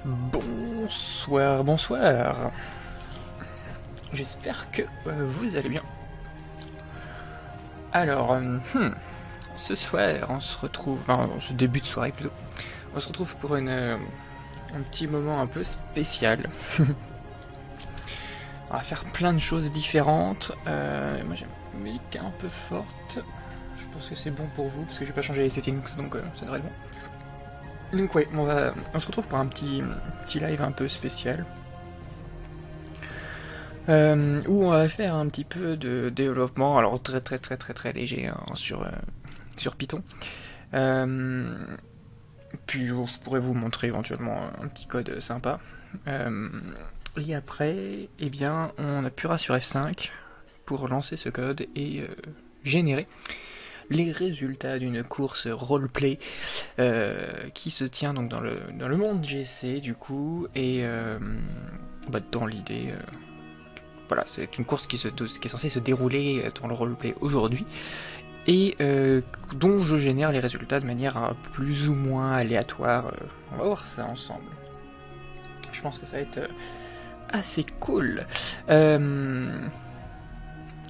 Bonsoir, bonsoir. J'espère que vous allez bien. Alors, ce soir, on se retrouve, enfin, ce début de soirée plutôt, on se retrouve pour un petit moment un peu spécial. On va faire plein de choses différentes. Moi j'ai une musique un peu forte. Je pense que c'est bon pour vous, parce que j'ai pas changé les settings, donc ça devrait être bon. Donc ouais, on se retrouve pour un petit live un peu spécial. Où on va faire un petit peu de développement, alors très léger hein, sur Python. Puis je pourrais vous montrer éventuellement un petit code sympa. Et après, eh bien, on appuiera sur F5 pour lancer ce code et générer les résultats d'une course roleplay qui se tient donc dans le monde GC du coup, et dans l'idée... Voilà, c'est une course qui est censée se dérouler dans le roleplay aujourd'hui, et dont je génère les résultats de manière plus ou moins aléatoire. On va voir ça ensemble. Je pense que ça va être assez cool.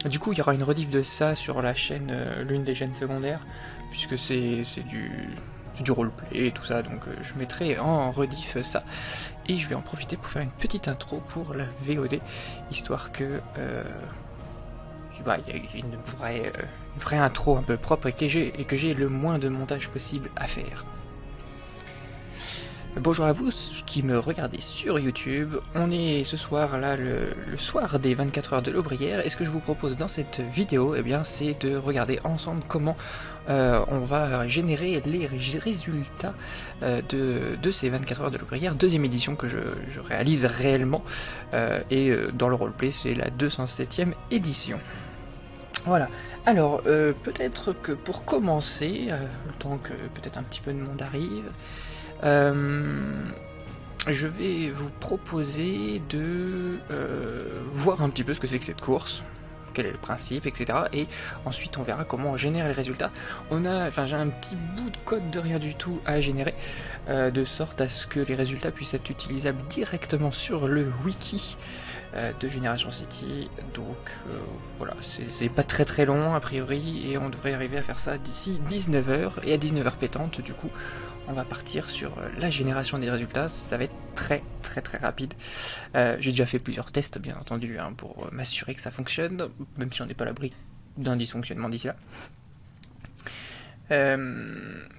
Du coup, il y aura une rediff de ça sur la chaîne, l'une des chaînes secondaires, puisque c'est du roleplay et tout ça, donc je mettrai en rediff ça. Et je vais en profiter pour faire une petite intro pour la VOD, histoire que il y a une vraie intro un peu propre et que j'ai le moins de montage possible à faire. Bonjour à vous qui me regardez sur YouTube. On est ce soir là le soir des 24 heures de l'Aubrière, et ce que je vous propose dans cette vidéo, eh bien, c'est de regarder ensemble comment on va générer les résultats de ces 24 heures de l'Aubrière, deuxième édition que je réalise réellement, et dans le roleplay c'est la 207e édition. Voilà, alors peut-être que pour commencer, le temps que peut-être un petit peu de monde arrive, je vais vous proposer de voir un petit peu ce que c'est que cette course, quel est le principe, etc. Et ensuite on verra comment on génère les résultats. J'ai un petit bout de code de rien du tout à générer, de sorte à ce que les résultats puissent être utilisables directement sur le wiki de Generation City. Donc voilà, c'est pas très long a priori, et on devrait arriver à faire ça d'ici 19h, et à 19h pétante du coup on va partir sur la génération des résultats. Ça va être très rapide. J'ai déjà fait plusieurs tests bien entendu hein, pour m'assurer que ça fonctionne, même si on n'est pas à l'abri d'un dysfonctionnement d'ici là.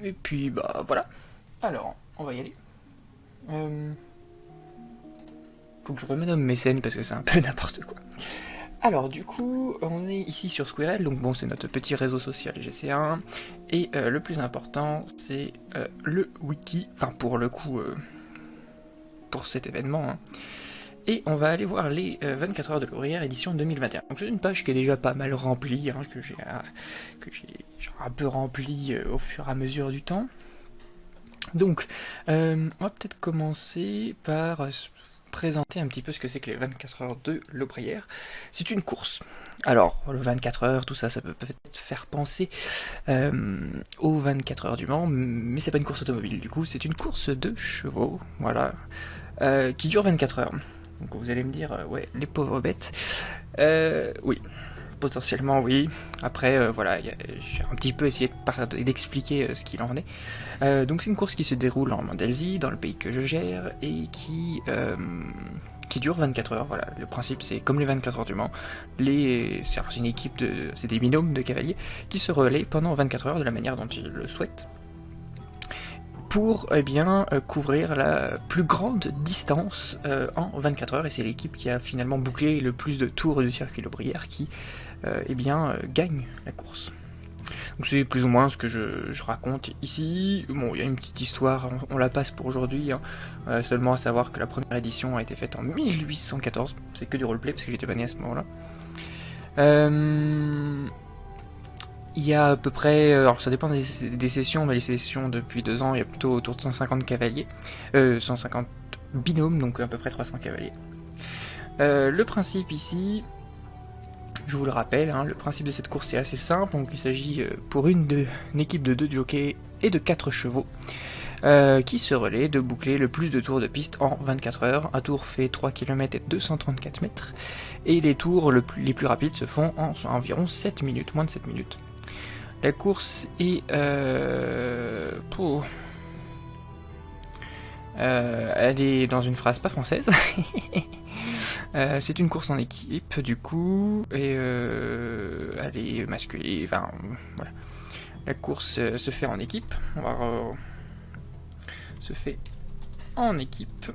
Et puis bah voilà. Alors on va y aller. Faut que je renomme mes scènes parce que c'est un peu n'importe quoi. Alors du coup, on est ici sur Squirrel, donc bon, c'est notre petit réseau social GC1, et le plus important, c'est le wiki, enfin pour le coup, pour cet événement, hein. Et on va aller voir les 24 heures de l'Aubrière édition 2021. Donc j'ai une page qui est déjà pas mal remplie, hein, que j'ai un peu remplie au fur et à mesure du temps. Donc, on va peut-être commencer par présenter un petit peu ce que c'est que les 24 heures de l'Aubrière. C'est une course. Alors, le 24 heures, tout ça, ça peut peut-être faire penser aux 24 heures du Mans, mais c'est pas une course automobile, du coup, c'est une course de chevaux, voilà, qui dure 24 heures. Donc vous allez me dire, ouais, les pauvres bêtes. Oui, potentiellement oui. Après, voilà, j'ai un petit peu essayé d'expliquer ce qu'il en est. Donc c'est une course qui se déroule en Mandelsie, dans le pays que je gère, et qui dure 24 heures. Voilà, le principe c'est comme les 24 heures du Mans. C'est une équipe c'est des binômes de cavaliers qui se relaient pendant 24 heures de la manière dont ils le souhaitent, pour couvrir la plus grande distance en 24 heures, et c'est l'équipe qui a finalement bouclé le plus de tours du circuit l'Aubrière qui gagne la course. Donc c'est plus ou moins ce que je raconte ici. Bon, il y a une petite histoire, on la passe pour aujourd'hui, hein. Seulement à savoir que la première édition a été faite en 1814, c'est que du roleplay parce que j'étais pas né à ce moment-là. Il y a à peu près, alors ça dépend des sessions, mais les sessions depuis 2 ans, il y a plutôt autour de 150 cavaliers, 150 binômes, donc à peu près 300 cavaliers. Le principe ici, je vous le rappelle, hein, le principe de cette course est assez simple. Donc il s'agit pour une équipe de 2 jockeys et de 4 chevaux qui se relaie de boucler le plus de tours de piste en 24 heures. Un tour fait 3 km et 234 mètres, et les tours les plus rapides se font en environ 7 minutes, moins de 7 minutes. La course est... elle est dans une phrase pas française. C'est une course en équipe du coup, et elle est masculine, enfin voilà. La course se fait en équipe, se fait en équipe,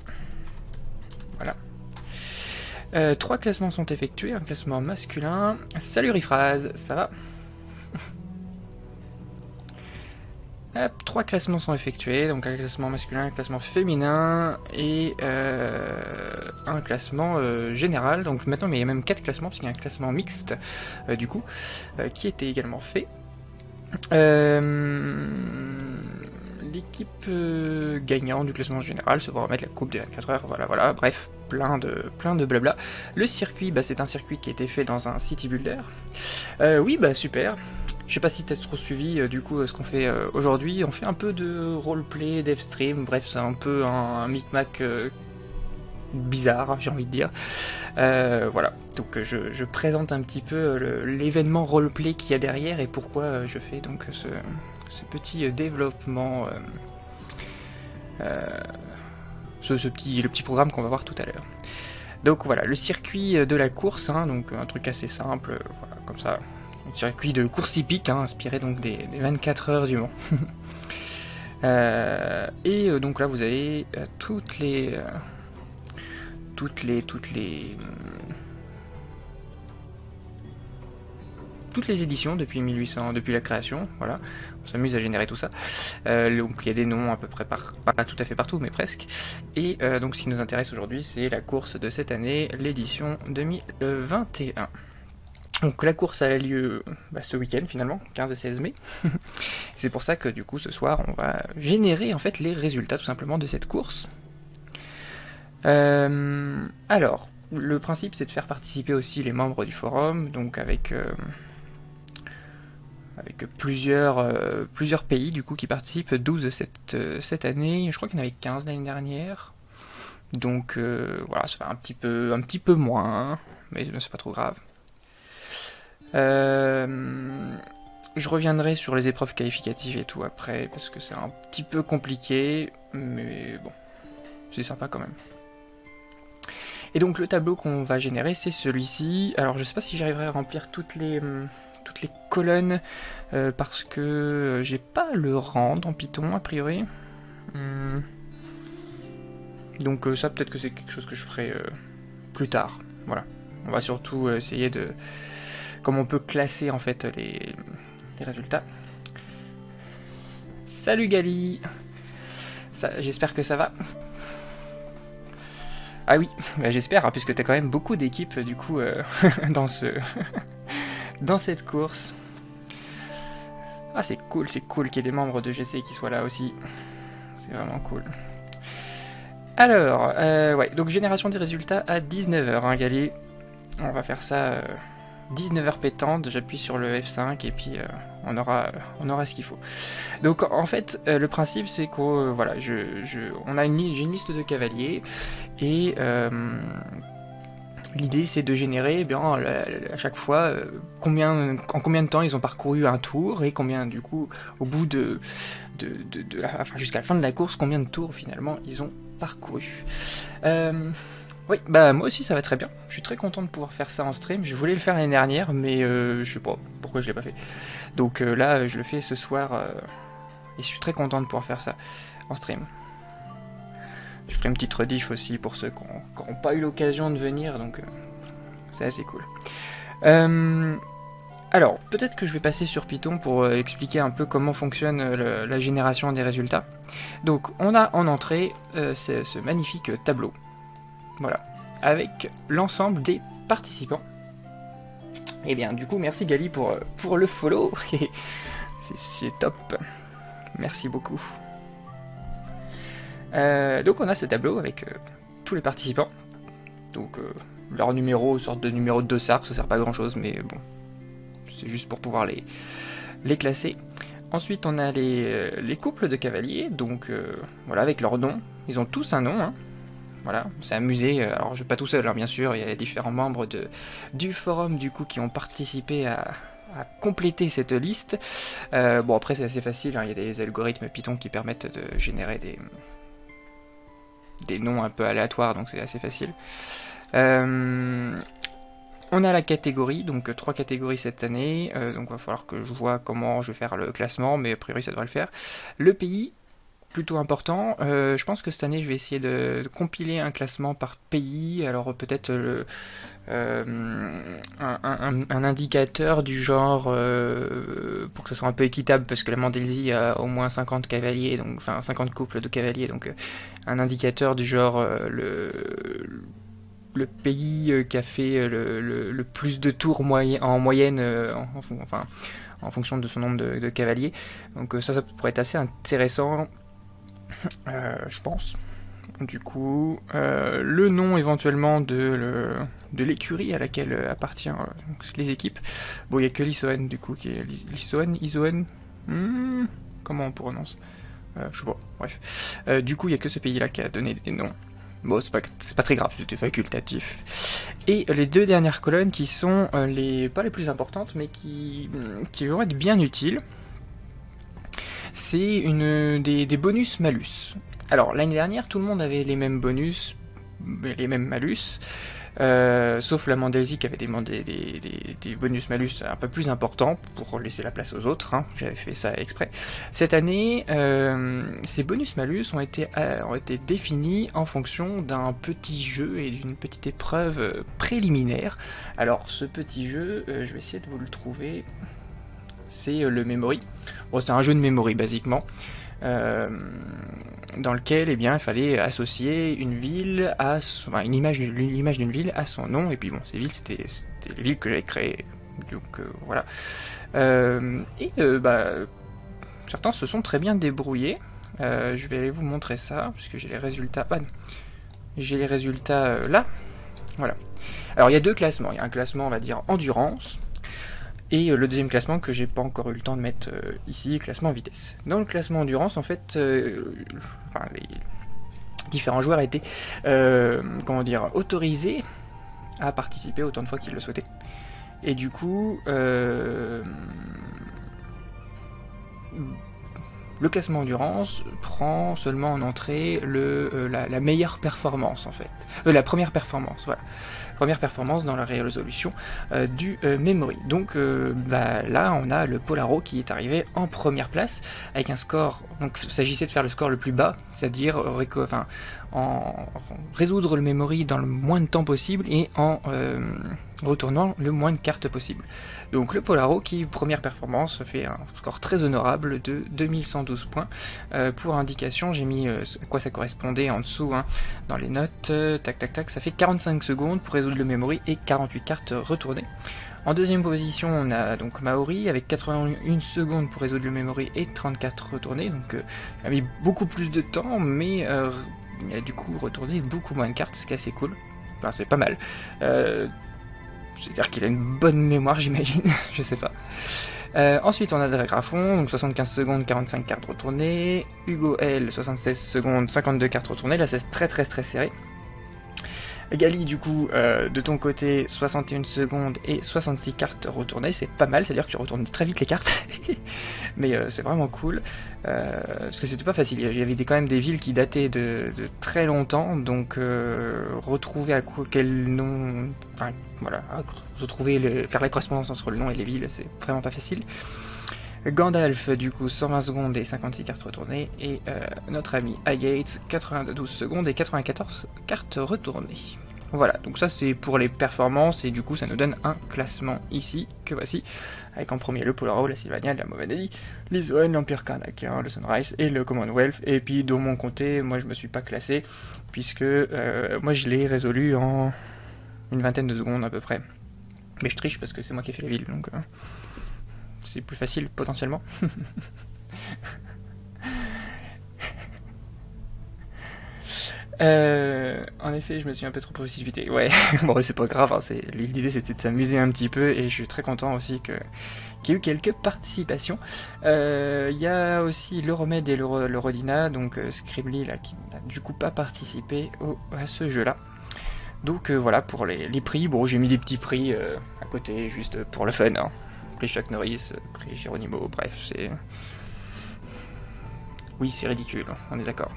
voilà. 3 classements sont effectués, un classement masculin. Salut Riphrase, ça va? Hop, 3 classements sont effectués, donc un classement masculin, un classement féminin et un classement général. Donc maintenant, mais il y a même 4 classements, parce qu'il y a un classement mixte du coup, qui était également fait. L'équipe gagnante du classement général se va remettre la coupe des 24 heures, voilà, bref, plein de blabla. Le circuit, bah, c'est un circuit qui a été fait dans un city builder. Oui, bah super. Je sais pas si t'as trop suivi du coup ce qu'on fait aujourd'hui. On fait un peu de roleplay, dev stream, bref, c'est un peu un micmac bizarre, j'ai envie de dire. Voilà, donc je présente un petit peu l'événement roleplay qu'il y a derrière et pourquoi je fais donc ce petit développement, le petit programme qu'on va voir tout à l'heure. Donc voilà, le circuit de la course, hein, donc un truc assez simple, voilà, comme ça. Un circuit de course hippique, hein, inspiré donc des 24 heures du Mans. Donc là vous avez toutes les éditions depuis 1800, depuis la création, voilà. On s'amuse à générer tout ça. Donc il y a des noms à peu près pas tout à fait partout, mais presque. Et donc ce qui nous intéresse aujourd'hui, c'est la course de cette année, l'édition 2021. Donc la course a lieu ce week-end finalement, 15 et 16 mai. C'est pour ça que du coup ce soir on va générer en fait les résultats tout simplement de cette course. Alors, le principe c'est de faire participer aussi les membres du forum, donc avec plusieurs pays du coup qui participent, 12 cette année, je crois qu'il y en avait 15 l'année dernière. Donc voilà, ça fait un petit peu moins, hein, mais c'est pas trop grave. Je reviendrai sur les épreuves qualificatives et tout après, parce que c'est un petit peu compliqué, mais bon, c'est sympa quand même. Et donc le tableau qu'on va générer, c'est celui-ci. Alors je sais pas si j'arriverai à remplir toutes les colonnes, parce que j'ai pas le rang en Python, a priori. Donc ça, peut-être que c'est quelque chose que je ferai plus tard. Voilà. On va surtout essayer de... Comme on peut classer en fait les résultats. Salut Gali, j'espère que ça va. Ah oui, bah j'espère, hein, puisque t'as quand même beaucoup d'équipes du coup dans cette course. Ah c'est cool qu'il y ait des membres de GC qui soient là aussi. C'est vraiment cool. Alors, ouais, donc génération des résultats à 19h, hein, Gali. On va faire ça 19h pétante, j'appuie sur le F5 et puis on aura ce qu'il faut. Donc en fait, le principe c'est que voilà, j'ai une liste de cavaliers et l'idée c'est de générer à chaque fois en combien de temps ils ont parcouru un tour et combien du coup au bout jusqu'à la fin de la course, combien de tours finalement ils ont parcouru. Oui, bah moi aussi ça va très bien. Je suis très content de pouvoir faire ça en stream. Je voulais le faire l'année dernière, mais je sais pas pourquoi je l'ai pas fait. Donc là, je le fais ce soir et je suis très content de pouvoir faire ça en stream. Je ferai une petite rediff aussi pour ceux qui n'ont pas eu l'occasion de venir, donc c'est assez cool. Alors, peut-être que je vais passer sur Python pour expliquer un peu comment fonctionne la génération des résultats. Donc, on a en entrée ce magnifique tableau. Voilà, avec l'ensemble des participants. Et bien, du coup, merci Gali pour le follow. C'est top. Merci beaucoup. Donc, on a ce tableau avec tous les participants. Donc, leur numéro, sorte de numéro de dossard, ça sert pas à grand chose, mais bon, c'est juste pour pouvoir les classer. Ensuite, on a les couples de cavaliers, donc voilà, avec leur nom. Ils ont tous un nom, hein. Voilà, c'est amusé. Alors, je suis pas tout seul, hein, bien sûr. Il y a les différents membres du forum, du coup, qui ont participé à compléter cette liste. Bon, après, c'est assez facile, hein. Il y a des algorithmes Python qui permettent de générer des noms un peu aléatoires, donc c'est assez facile. On a la catégorie, donc 3 catégories cette année, donc il va falloir que je vois comment je vais faire le classement, mais a priori ça devrait le faire. Le pays, plutôt important, je pense que cette année je vais essayer de compiler un classement par pays, alors peut-être un indicateur du genre, pour que ce soit un peu équitable, parce que la Mandelsey a au moins 50 cavaliers, donc, enfin 50 couples de cavaliers, donc un indicateur du genre le pays qui a fait le plus de tours en moyenne en fonction de son nombre de cavaliers. Donc ça pourrait être assez intéressant, je pense. Du coup, le nom éventuellement de l'écurie à laquelle appartiennent les équipes. Bon, il n'y a que l'Isoen du coup qui est Isoen. Comment on prononce je sais pas, bref. Du coup, il n'y a que ce pays-là qui a donné des noms. Bon, c'est pas très grave, c'était facultatif. Et les 2 dernières colonnes qui sont pas les plus importantes, mais qui vont être bien utiles. C'est des bonus-malus. Alors, l'année dernière, tout le monde avait les mêmes bonus, les mêmes malus. Sauf la Mandelsey qui avait des bonus-malus un peu plus importants pour laisser la place aux autres, hein. J'avais fait ça exprès. Cette année, ces bonus-malus ont été définis en fonction d'un petit jeu et d'une petite épreuve préliminaire. Alors, ce petit jeu, je vais essayer de vous le trouver. C'est le Memory. Bon, c'est un jeu de Memory, basiquement. Dans lequel il fallait associer une ville l'image d'une ville à son nom, et puis bon, ces villes c'était les villes que j'avais créées, donc voilà. Certains se sont très bien débrouillés. Je vais aller vous montrer ça, puisque j'ai les résultats. J'ai les résultats là. Voilà. Alors il y a 2 classements. Il y a un classement, on va dire, endurance. Et le deuxième classement que j'ai pas encore eu le temps de mettre ici, classement vitesse. Dans le classement endurance, en fait, les différents joueurs étaient autorisés à participer autant de fois qu'ils le souhaitaient. Et du coup, le classement endurance prend seulement en entrée la meilleure performance, en fait. La première performance, voilà. Première performance dans la résolution du Memory. Donc là, on a le Polaro qui est arrivé en première place avec un score. Donc, il s'agissait de faire le score le plus bas, c'est-à-dire résoudre le Memory dans le moins de temps possible et en retournant le moins de cartes possible. Donc le Polaro qui, première performance, fait un score très honorable de 2112 points. Pour indication, j'ai mis à quoi ça correspondait en dessous, hein, dans les notes. Tac, ça fait 45 secondes pour résoudre le Memory et 48 cartes retournées. En deuxième position, on a donc Maori avec 81 secondes pour résoudre le Memory et 34 retournées. Donc il a mis beaucoup plus de temps, mais il a du coup retourné beaucoup moins de cartes, ce qui est assez cool. Enfin, c'est pas mal. C'est-à-dire qu'il a une bonne mémoire, j'imagine. Je sais pas. Ensuite, on a Dragrafon, donc 75 secondes, 45 cartes retournées. Hugo L, 76 secondes, 52 cartes retournées. Là, c'est très serré. Gali, du coup, de ton côté, 61 secondes et 66 cartes retournées, c'est pas mal, c'est-à-dire que tu retournes très vite les cartes, mais c'est vraiment cool, parce que c'était pas facile, il y avait quand même des villes qui dataient de très longtemps, donc retrouver à quel nom, enfin voilà, faire la correspondance entre le nom et les villes, c'est vraiment pas facile. Gandalf, du coup, 120 secondes et 56 cartes retournées. Et notre ami Agates, 92 secondes et 94 cartes retournées. Voilà, donc ça c'est pour les performances, et du coup ça nous donne un classement ici, que voici, avec en premier le Polaro, la Sylvania, la Movadeli, l'Isoen, l'Empire Karnakin, le Sunrise et le Commonwealth. Et puis de mon côté, moi je me suis pas classé, puisque moi je l'ai résolu en une vingtaine de secondes à peu près. Mais je triche parce que c'est moi qui ai fait les villes, donc c'est plus facile potentiellement. En effet, je me suis un peu trop précipité. Ouais, bon, c'est pas grave, hein, l'idée c'était de s'amuser un petit peu, et je suis très content aussi qu'il y ait eu quelques participations. Il y a aussi le Remède et le Rodina, donc Scribbly là, qui n'a du coup pas participé à ce jeu-là. Donc voilà, pour les prix, bon, j'ai mis des petits prix à côté, juste pour le fun. Hein. Prix Chuck Norris, prix Geronimo, bref, c'est... Oui, c'est ridicule, on est d'accord.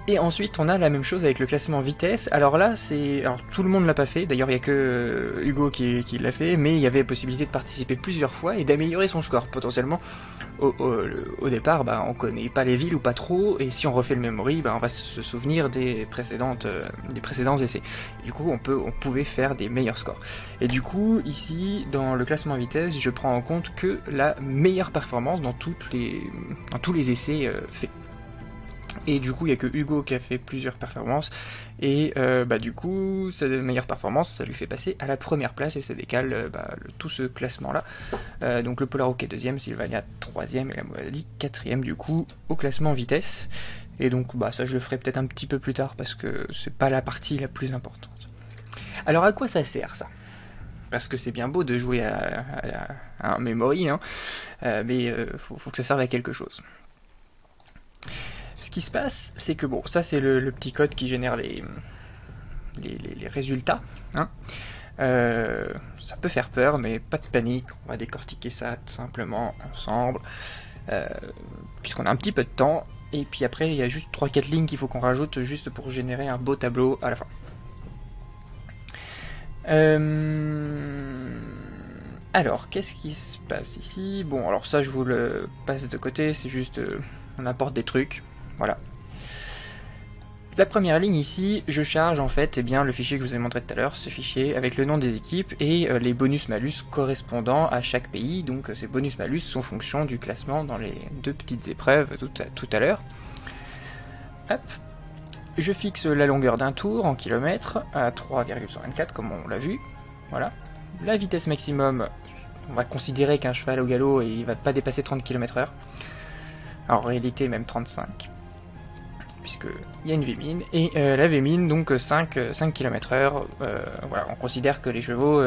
Et ensuite, on a la même chose avec le classement vitesse. Alors là, alors tout le monde l'a pas fait. D'ailleurs, il y a que Hugo qui l'a fait, mais il y avait possibilité de participer plusieurs fois et d'améliorer son score potentiellement. Au départ, bah, on connaît pas les villes ou pas trop, et si on refait le memory, bah, on va se souvenir des précédents essais. Et du coup, on pouvait faire des meilleurs scores. Et du coup, ici, dans le classement vitesse, je prends en compte que la meilleure performance dans tous les essais faits. Et du coup, il n'y a que Hugo qui a fait plusieurs performances. Et bah, du coup, sa meilleure performance, ça lui fait passer à la première place et ça décale tout ce classement-là. Donc le Polar est 2ème, Sylvania 3ème et la Moadie 4ème du coup au classement vitesse. Et donc bah, ça, je le ferai peut-être un petit peu plus tard parce que c'est pas la partie la plus importante. Alors à quoi ça sert ça ? Parce que c'est bien beau de jouer à un memory, hein, mais faut que ça serve à quelque chose. Ce qui se passe, c'est que bon, ça c'est le petit code qui génère les résultats. Hein. Ça peut faire peur, mais pas de panique, on va décortiquer ça tout simplement ensemble, puisqu'on a un petit peu de temps, et puis après il y a juste 3-4 lignes qu'il faut qu'on rajoute juste pour générer un beau tableau à la fin. Alors, qu'est-ce qui se passe ici ? Bon, alors ça je vous le passe de côté, c'est juste on apporte des trucs. Voilà. La première ligne ici, je charge en fait le fichier que je vous ai montré tout à l'heure, ce fichier avec le nom des équipes et les bonus-malus correspondant à chaque pays. Donc ces bonus-malus sont fonction du classement dans les deux petites épreuves tout à l'heure. Hop. Je fixe la longueur d'un tour en kilomètres à 3,124 comme on l'a vu. Voilà. La vitesse maximum, on va considérer qu'un cheval au galop il ne va pas dépasser 30 km/h. En réalité même 35. Puisqu'il y a une V-min, et la V-min, donc 5 km/h, voilà, on considère que les chevaux,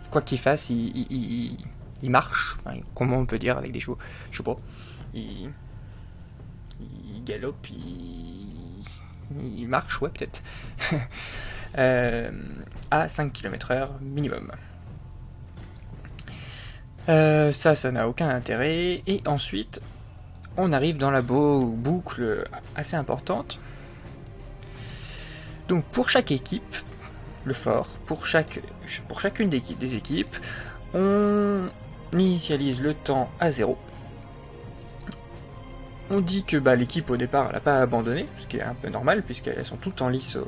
quoi qu'ils fassent, ils marchent, enfin, comment on peut dire avec des chevaux, je sais pas, ils galopent, ils marchent, ouais, peut-être, à 5 km/h minimum. Ça n'a aucun intérêt, et ensuite, on arrive dans la boucle assez importante. Donc pour chaque équipe, le fort, pour chacune des équipes, on initialise le temps à 0. On dit que l'équipe au départ elle n'a pas abandonné, ce qui est un peu normal puisqu'elles sont toutes en lice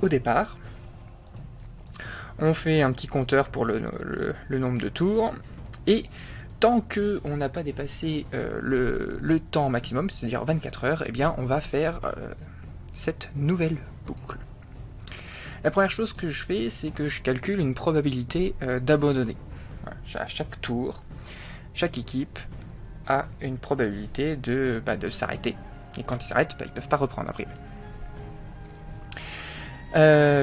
au départ. On fait un petit compteur pour le nombre de tours, et tant qu'on n'a pas dépassé le temps maximum, c'est-à-dire 24 heures, eh bien on va faire cette nouvelle boucle. La première chose que je fais, c'est que je calcule une probabilité d'abandonner. Voilà, à chaque tour, chaque équipe a une probabilité de s'arrêter. Et quand ils s'arrêtent, ils ne peuvent pas reprendre après.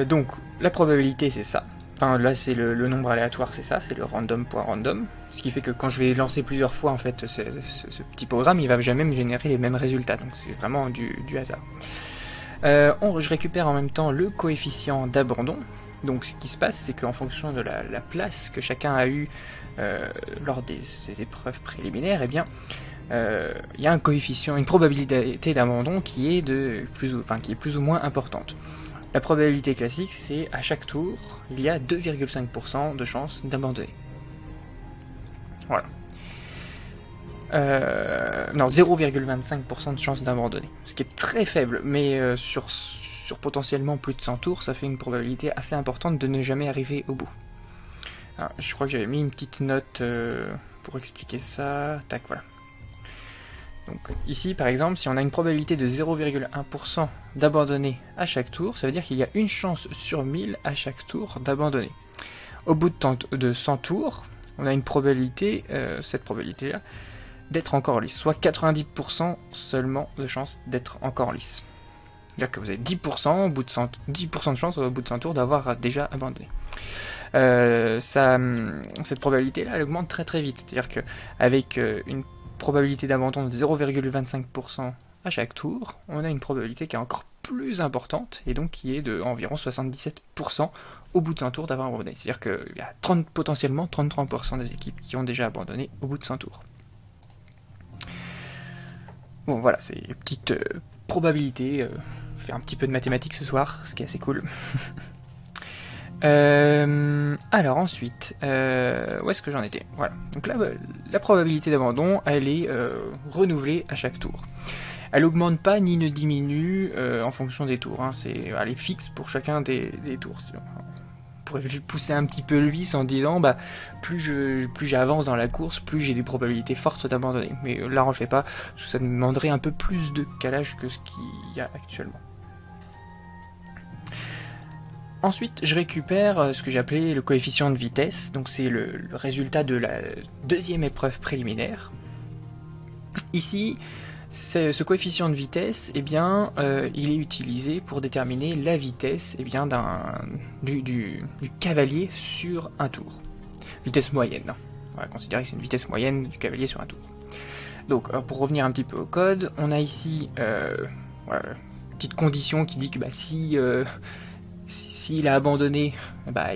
Donc la probabilité c'est ça. Enfin, là c'est le nombre aléatoire, c'est ça, c'est le random.random. Ce qui fait que quand je vais lancer plusieurs fois en fait ce petit programme, il va jamais me générer les mêmes résultats. Donc c'est vraiment du hasard. Je récupère en même temps le coefficient d'abandon. Donc ce qui se passe, c'est qu'en fonction de la place que chacun a eu lors de ces épreuves préliminaires, eh bien il y a un coefficient, une probabilité d'abandon qui est plus ou moins importante. La probabilité classique, c'est à chaque tour, il y a 2,5% de chance d'abandonner. Voilà. Non, 0,25% de chance d'abandonner. Ce qui est très faible, mais sur potentiellement plus de 100 tours, ça fait une probabilité assez importante de ne jamais arriver au bout. Alors, je crois que j'avais mis une petite note pour expliquer ça. Tac, voilà. Donc ici, par exemple, si on a une probabilité de 0,1% d'abandonner à chaque tour, ça veut dire qu'il y a une chance sur 1000 à chaque tour d'abandonner. Au bout de 100 tours, on a une probabilité, cette probabilité-là, d'être encore en lice, soit 90% seulement de chance d'être encore en lice. C'est-à-dire que vous avez 10%, au bout de 10% de chance au bout de 100 tours d'avoir déjà abandonné. Cette probabilité-là, elle augmente très très vite. C'est-à-dire qu'avec une probabilité d'abandon de 0,25% à chaque tour, on a une probabilité qui est encore plus importante, et donc qui est de environ 77% au bout de 100 tours d'avoir abandonné. C'est-à-dire qu'il y a potentiellement 33% des équipes qui ont déjà abandonné au bout de 100 tours. Bon voilà, c'est une petite probabilité. Faire un petit peu de mathématiques ce soir, ce qui est assez cool. Alors ensuite, où est-ce que j'en étais? Voilà. Donc là, la probabilité d'abandon, elle est renouvelée à chaque tour. Elle augmente pas ni ne diminue en fonction des tours. Hein. Elle est fixe pour chacun des tours. On pourrait pousser un petit peu le vice en disant, bah, plus j'avance dans la course, plus j'ai des probabilités fortes d'abandonner. Mais là, on le fait pas, parce que ça demanderait un peu plus de calage que ce qu'il y a actuellement. Ensuite, je récupère ce que j'ai appelé le coefficient de vitesse, donc c'est le résultat de la deuxième épreuve préliminaire. Ici, ce coefficient de vitesse, eh bien, il est utilisé pour déterminer la vitesse du cavalier sur un tour. Vitesse moyenne. On va considérer que c'est une vitesse moyenne du cavalier sur un tour. Donc, pour revenir un petit peu au code, on a ici une petite condition qui dit que bah, s'il a abandonné, bah,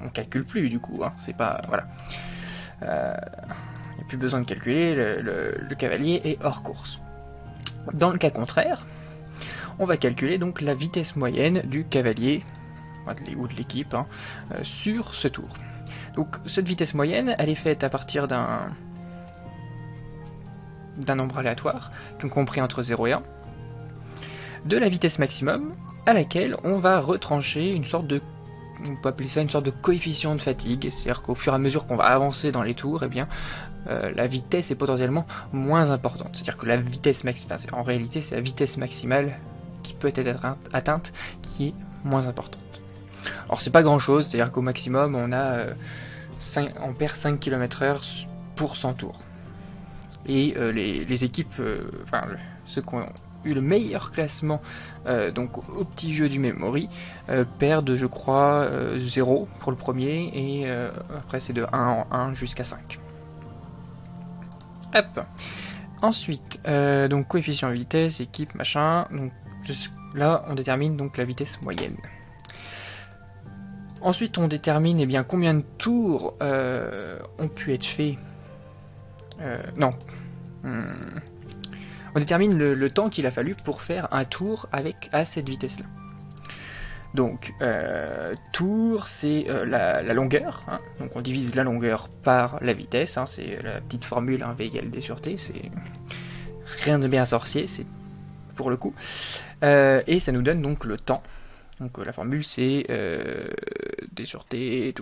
on calcule plus du coup, hein, c'est pas, voilà. Il n'y a plus besoin de calculer, le cavalier est hors course. Dans le cas contraire, on va calculer donc la vitesse moyenne du cavalier, ou de l'équipe, hein, sur ce tour. Donc cette vitesse moyenne, elle est faite à partir d'un nombre aléatoire, compris entre 0 et 1, de la vitesse maximum, à laquelle on va retrancher une sorte de, on peut appeler ça une sorte de coefficient de fatigue, c'est-à-dire qu'au fur et à mesure qu'on va avancer dans les tours, eh bien, la vitesse est potentiellement moins importante. C'est-à-dire que la vitesse maximale, en réalité, c'est la vitesse maximale qui peut être atteinte qui est moins importante. Alors c'est pas grand-chose, c'est-à-dire qu'au maximum, on perd 5 km/h pour 100 tours. Et les équipes, ceux qui ont eu le meilleur classement donc au petit jeu du memory perdent, je crois, 0 pour le premier, et après c'est de 1 en 1 jusqu'à 5. Hop. Ensuite, donc coefficient vitesse, équipe, machin, donc là on détermine donc la vitesse moyenne. Ensuite on détermine combien de tours ont pu être faits. On détermine le temps qu'il a fallu pour faire un tour à cette vitesse-là. Donc, tour, c'est la longueur. Hein. Donc, on divise la longueur par la vitesse. Hein. C'est la petite formule, V égale D sur T. C'est rien de bien sorcier, c'est pour le coup. Et ça nous donne donc le temps. Donc, la formule, c'est D sur T,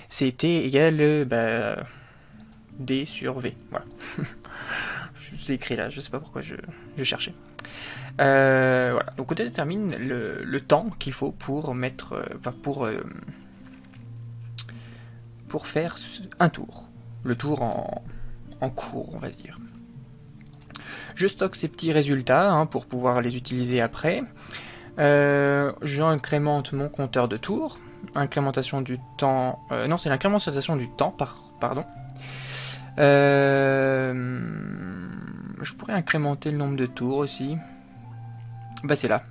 c'est T égale D sur V, voilà. C'est écrit là, je sais pas pourquoi je cherchais. Voilà, donc on détermine le temps qu'il faut pour faire un tour. Le tour en cours, on va dire. Je stocke ces petits résultats pour pouvoir les utiliser après. J'incrémente mon compteur de tours. Incrémentation du temps... non, c'est l'incrémentation du temps, pardon. Je pourrais incrémenter le nombre de tours aussi. Bah c'est là.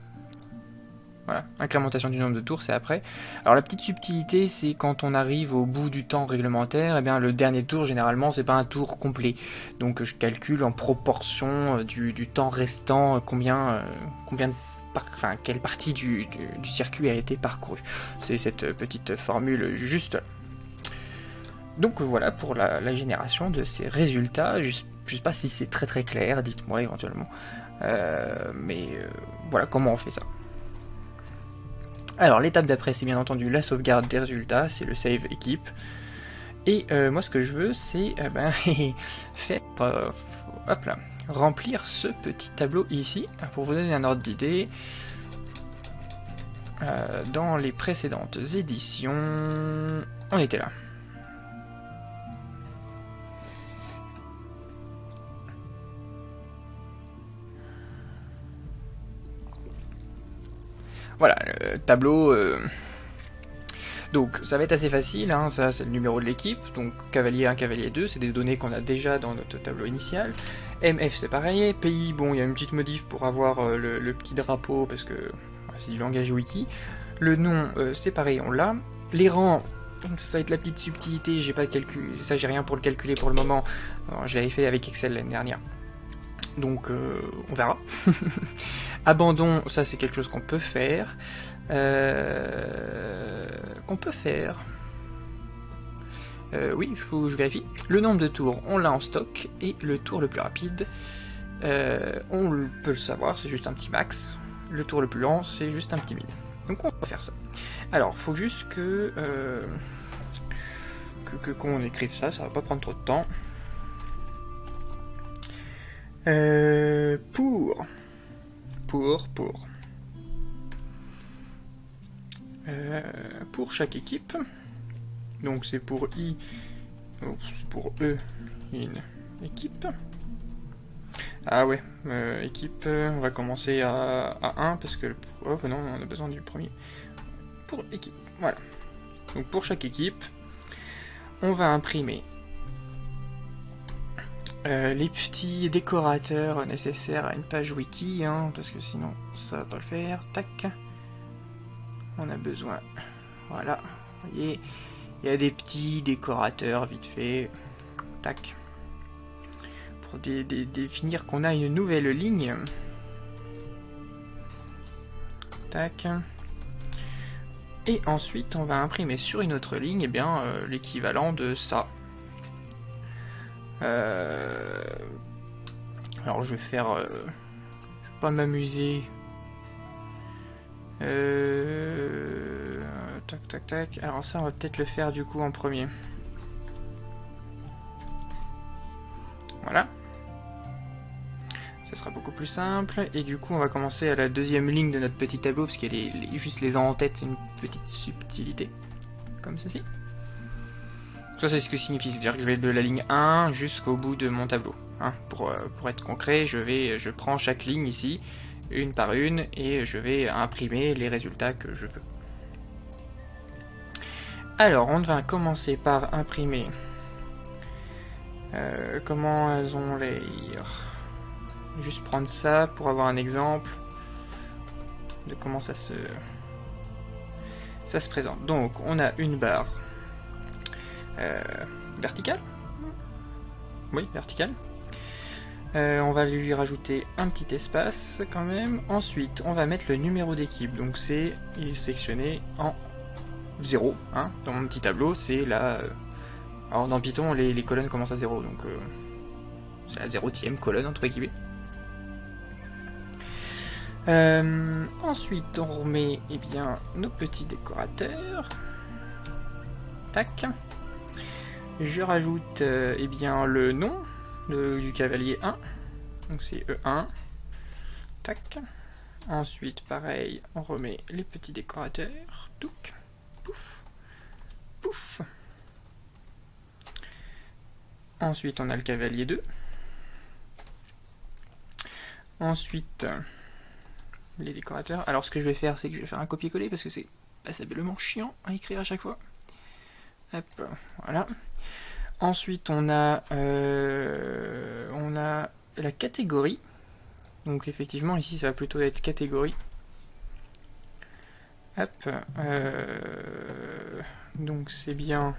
Voilà, incrémentation du nombre de tours, c'est après. Alors la petite subtilité, c'est quand on arrive au bout du temps réglementaire, le dernier tour, généralement, c'est pas un tour complet. Donc je calcule en proportion du temps restant, quelle partie du circuit a été parcourue. C'est cette petite formule juste là. Donc voilà pour la génération de ces résultats. Je sais pas si c'est très très clair, dites-moi éventuellement. Voilà comment on fait ça. Alors l'étape d'après, c'est bien entendu la sauvegarde des résultats, c'est le save équipe. Et moi ce que je veux, c'est faire remplir ce petit tableau ici. Pour vous donner un ordre d'idée, dans les précédentes éditions, on était là. Voilà, le tableau... Donc ça va être assez facile, hein, ça c'est le numéro de l'équipe, donc cavalier 1, cavalier 2, c'est des données qu'on a déjà dans notre tableau initial. MF c'est pareil, pays, bon il y a une petite modif pour avoir le petit drapeau, parce que c'est du langage wiki. Le nom c'est pareil, on l'a. Les rangs, ça va être la petite subtilité, j'ai pas calculé, ça j'ai rien pour le calculer pour le moment, je l'avais fait avec Excel l'année dernière. Donc on verra. Abandon, ça c'est quelque chose qu'on peut faire. Oui, je vérifie. Le nombre de tours, on l'a en stock. Et le tour le plus rapide, on peut le savoir, c'est juste un petit max. Le tour le plus lent, c'est juste un petit min. Donc on va faire ça. Alors, faut juste qu'on écrive ça, ça va pas prendre trop de temps. Pour chaque équipe, donc c'est pour I, pour E, une équipe. Ah ouais, équipe, on va commencer à 1 parce que, oh non, on a besoin du premier. Pour équipe, voilà. Donc pour chaque équipe, on va imprimer les petits décorateurs nécessaires à une page wiki, hein, parce que sinon ça va pas le faire. Tac. On a besoin, voilà, vous voyez, il y a des petits décorateurs vite fait, tac, pour définir qu'on a une nouvelle ligne, tac, et ensuite on va imprimer sur une autre ligne, eh bien, l'équivalent de ça. Alors je vais faire, je vais pas m'amuser. Tac tac tac. Alors ça on va peut-être le faire du coup en premier. Voilà. Ça sera beaucoup plus simple. Et du coup on va commencer à la deuxième ligne de notre petit tableau, parce qu'il y a juste les ans en tête, c'est une petite subtilité. Comme ceci. Ça c'est ce que signifie, c'est-à-dire que je vais de la ligne 1 jusqu'au bout de mon tableau. Hein. Pour être concret, je prends chaque ligne ici, une par une, et je vais imprimer les résultats que je veux. Alors, on va commencer par imprimer. Comment elles ont l'air. Juste prendre ça pour avoir un exemple de comment ça se présente. Donc, on a une barre verticale. Oui, verticale. On va lui rajouter un petit espace quand même. Ensuite, on va mettre le numéro d'équipe. Donc c'est, il est sectionné en 0. Hein. Dans mon petit tableau, c'est la... Alors dans Python, les colonnes commencent à 0. Donc c'est la 0e colonne, entre guillemets. Ensuite, on remet bien, nos petits décorateurs. Tac. Je rajoute bien, le nom du cavalier 1, donc c'est E1, tac. Ensuite pareil, on remet les petits décorateurs, touc, pouf, pouf. Ensuite on a le cavalier 2. Ensuite les décorateurs. Alors ce que je vais faire, c'est que je vais faire un copier-coller parce que c'est passablement chiant à écrire à chaque fois. Hop, voilà. Ensuite, on a la catégorie. Donc effectivement, ici, ça va plutôt être catégorie. Hop. Donc c'est bien...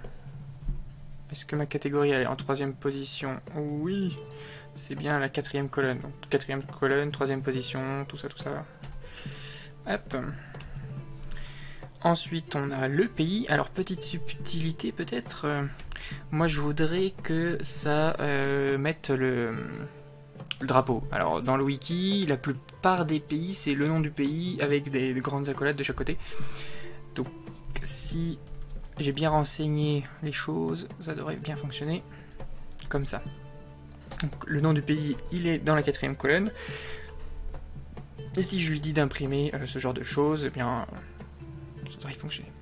Est-ce que ma catégorie elle est en 3e position? Oui. C'est bien la 4e colonne. Donc 4e colonne, 3e position, tout ça, tout ça. Hop. Ensuite, on a le pays. Alors, petite subtilité peut-être. Moi, je voudrais que ça mette le drapeau. Alors, dans le wiki, la plupart des pays, c'est le nom du pays avec des grandes accolades de chaque côté. Donc, si j'ai bien renseigné les choses, ça devrait bien fonctionner. Comme ça. Donc, le nom du pays, il est dans la 4e colonne. Et si je lui dis d'imprimer ce genre de choses, eh bien... ça devrait fonctionner.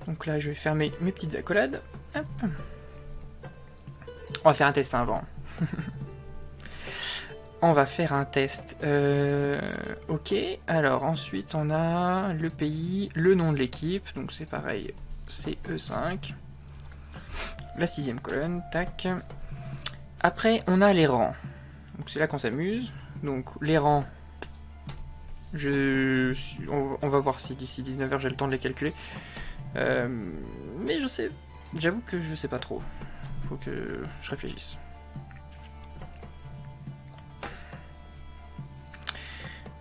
Donc là, je vais fermer mes petites accolades. Hop. On va faire un test avant. On va faire un test. Ok, alors ensuite on a le pays, le nom de l'équipe, donc c'est pareil, c'est E5. La 6ème colonne, tac. Après on a les rangs, donc c'est là qu'on s'amuse. Donc les rangs, on va voir si d'ici 19h j'ai le temps de les calculer. Mais j'avoue que je sais pas trop, faut que je réfléchisse.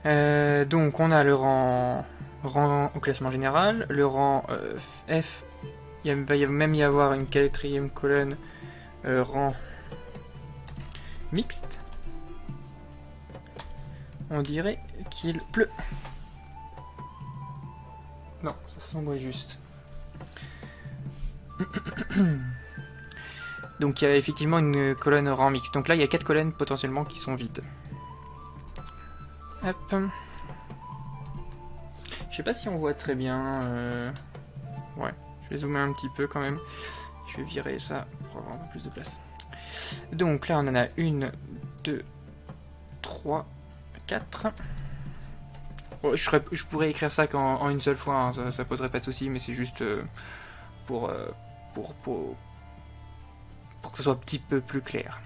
Donc on a le rang au classement général, le rang F, il va même y avoir une 4ème colonne rang mixte. On dirait qu'il pleut. Non, ça semble juste. Donc il y a effectivement une colonne rang mixte. Donc là il y a 4 colonnes potentiellement qui sont vides. Hop. Je sais pas si on voit très bien. Ouais, je vais zoomer un petit peu quand même. Je vais virer ça pour avoir un peu plus de place. Donc là on en a 1, 2, 3, 4. Oh, je pourrais écrire ça en une seule fois, hein, ça poserait pas de soucis, mais c'est juste pour que ce soit un petit peu plus clair.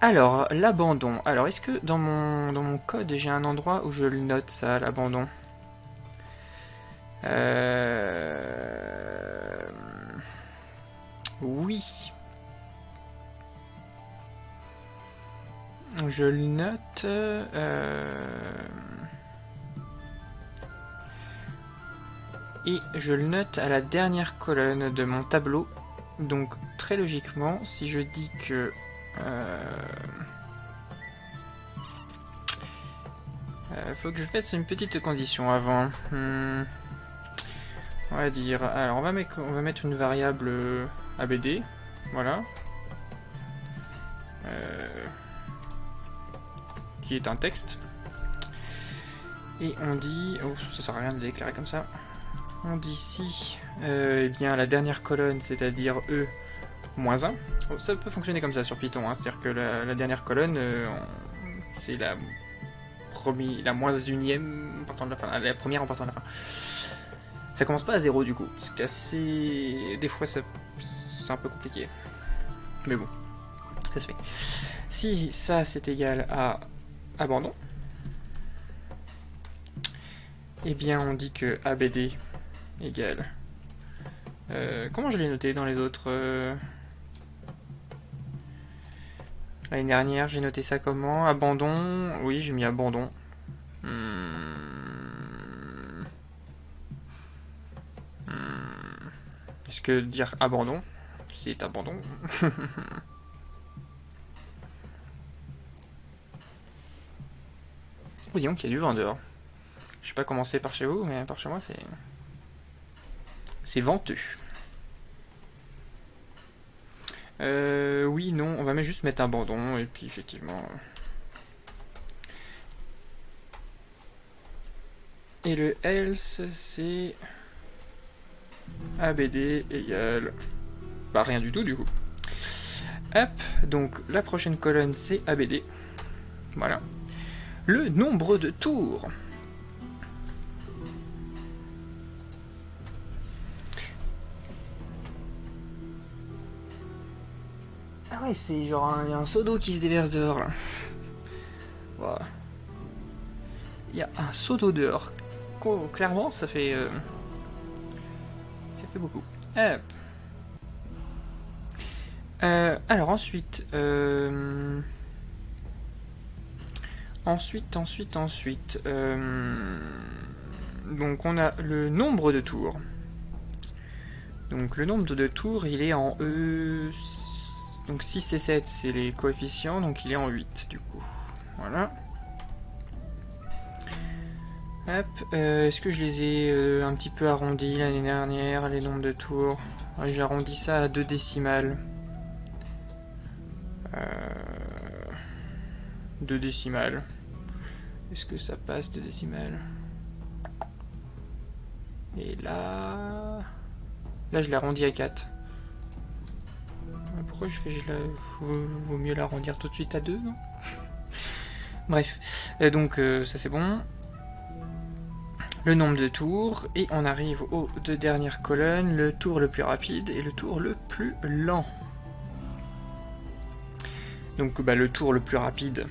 Alors, l'abandon. Alors, est-ce que dans mon code, j'ai un endroit où je le note, ça, l'abandon? Oui. Je le note... Et je le note à la dernière colonne de mon tableau. Donc, très logiquement, si je dis que... faut que je mette une petite condition avant. On va dire... Alors, on va mettre une variable ABD. Voilà. Qui est un texte. Et on dit... Oh, ça sert à rien de le déclarer comme ça. On dit si, eh bien, la dernière colonne, c'est-à-dire E, moins 1. Oh, ça peut fonctionner comme ça sur Python, hein, c'est-à-dire que la dernière colonne, c'est la moins unième partant de la fin, la première en partant de la fin. Ça commence pas à 0 du coup, c'est assez... Des fois, c'est un peu compliqué. Mais bon, ça se fait. Si ça, c'est égal à abandon, eh bien, on dit que ABD égale... comment je l'ai noté dans les autres L'année dernière, j'ai noté ça comment? Abandon. Oui, j'ai mis abandon. Est-ce que dire abandon, c'est abandon? Oh, disons qu'il y a du vent dehors. Je sais pas comment c'est par chez vous, mais par chez moi, c'est venteux. Oui, non, on va juste mettre abandon, et puis effectivement... Et le else, c'est... ABD égale... Bah rien du tout, du coup. Hop, donc la prochaine colonne, c'est ABD. Voilà. Le nombre de tours. Ah ouais, c'est genre il y a un seau d'eau qui se déverse dehors là. Voilà. Il y a un seau d'eau dehors. Clairement, ça fait beaucoup. Hop. Alors ensuite, donc on a le nombre de tours. Donc le nombre de tours, il est en E. Donc 6 et 7, c'est les coefficients, donc il est en 8 du coup. Voilà. Hop, est-ce que je les ai un petit peu arrondis l'année dernière, les nombres de tours? J'ai arrondi ça à 2 décimales. 2 décimales. Est-ce que ça passe 2 décimales? Et là... Là, je l'ai arrondi à 4. Pourquoi je fais... Vaut mieux l'arrondir tout de suite à 2, non? Bref, donc ça c'est bon. Le nombre de tours, et on arrive aux deux dernières colonnes, le tour le plus rapide et le tour le plus lent. Donc bah, le tour le plus rapide,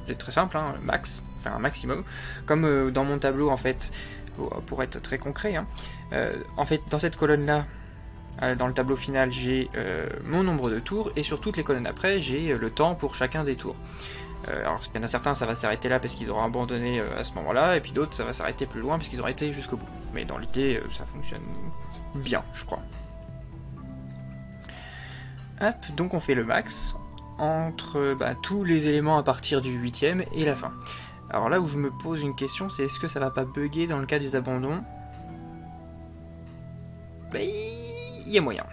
c'est très simple, hein, max, enfin un maximum. Comme dans mon tableau en fait, pour être très concret, hein, en fait dans cette colonne là, dans le tableau final, j'ai mon nombre de tours, et sur toutes les colonnes après, j'ai le temps pour chacun des tours. Alors, il y en a certains, ça va s'arrêter là parce qu'ils auront abandonné à ce moment-là, et puis d'autres, ça va s'arrêter plus loin parce qu'ils auront été jusqu'au bout. Mais dans l'idée, ça fonctionne bien, je crois. Hop, donc on fait le max entre tous les éléments à partir du 8ème et la fin. Alors là où je me pose une question, c'est est-ce que ça va pas bugger dans le cas des abandons? Bah, il y a moyen.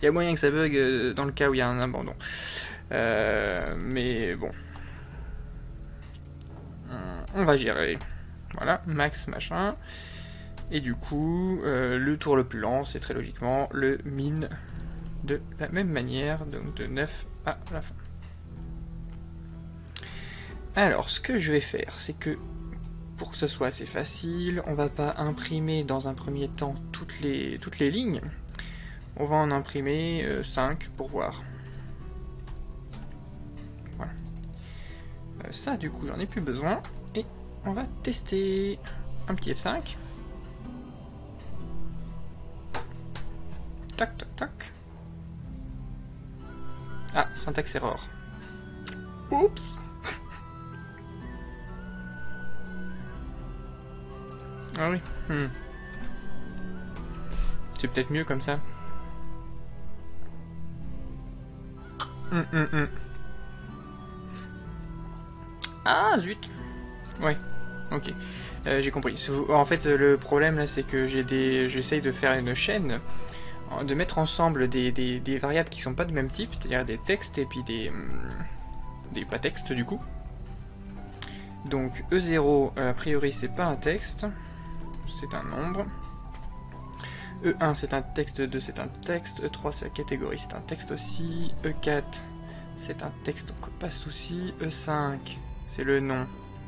Il y a moyen que ça bug dans le cas où il y a un abandon. Mais bon. On va gérer. Voilà, max machin. Et du coup, le tour le plus lent, c'est très logiquement le min de la même manière, donc de 9 à la fin. Alors, ce que je vais faire, c'est que pour que ce soit assez facile, on va pas imprimer dans un premier temps toutes les lignes. On va en imprimer 5 pour voir. Voilà. Ça, du coup, j'en ai plus besoin. Et on va tester un petit F5. Tac, tac, tac. Ah, syntaxe error. Oups. Ah oui. C'est peut-être mieux comme ça. Ah, zut. Ouais, ok. J'ai compris. En fait, le problème là, c'est que j'essaye de faire une chaîne, de mettre ensemble des variables qui sont pas de même type, c'est-à-dire des textes et puis des pas textes du coup. Donc E0, a priori, c'est pas un texte, c'est un nombre. E1, c'est un texte, E2, c'est un texte, E3, c'est la catégorie, c'est un texte aussi, E4, c'est un texte, donc pas de souci, E5, c'est le nom,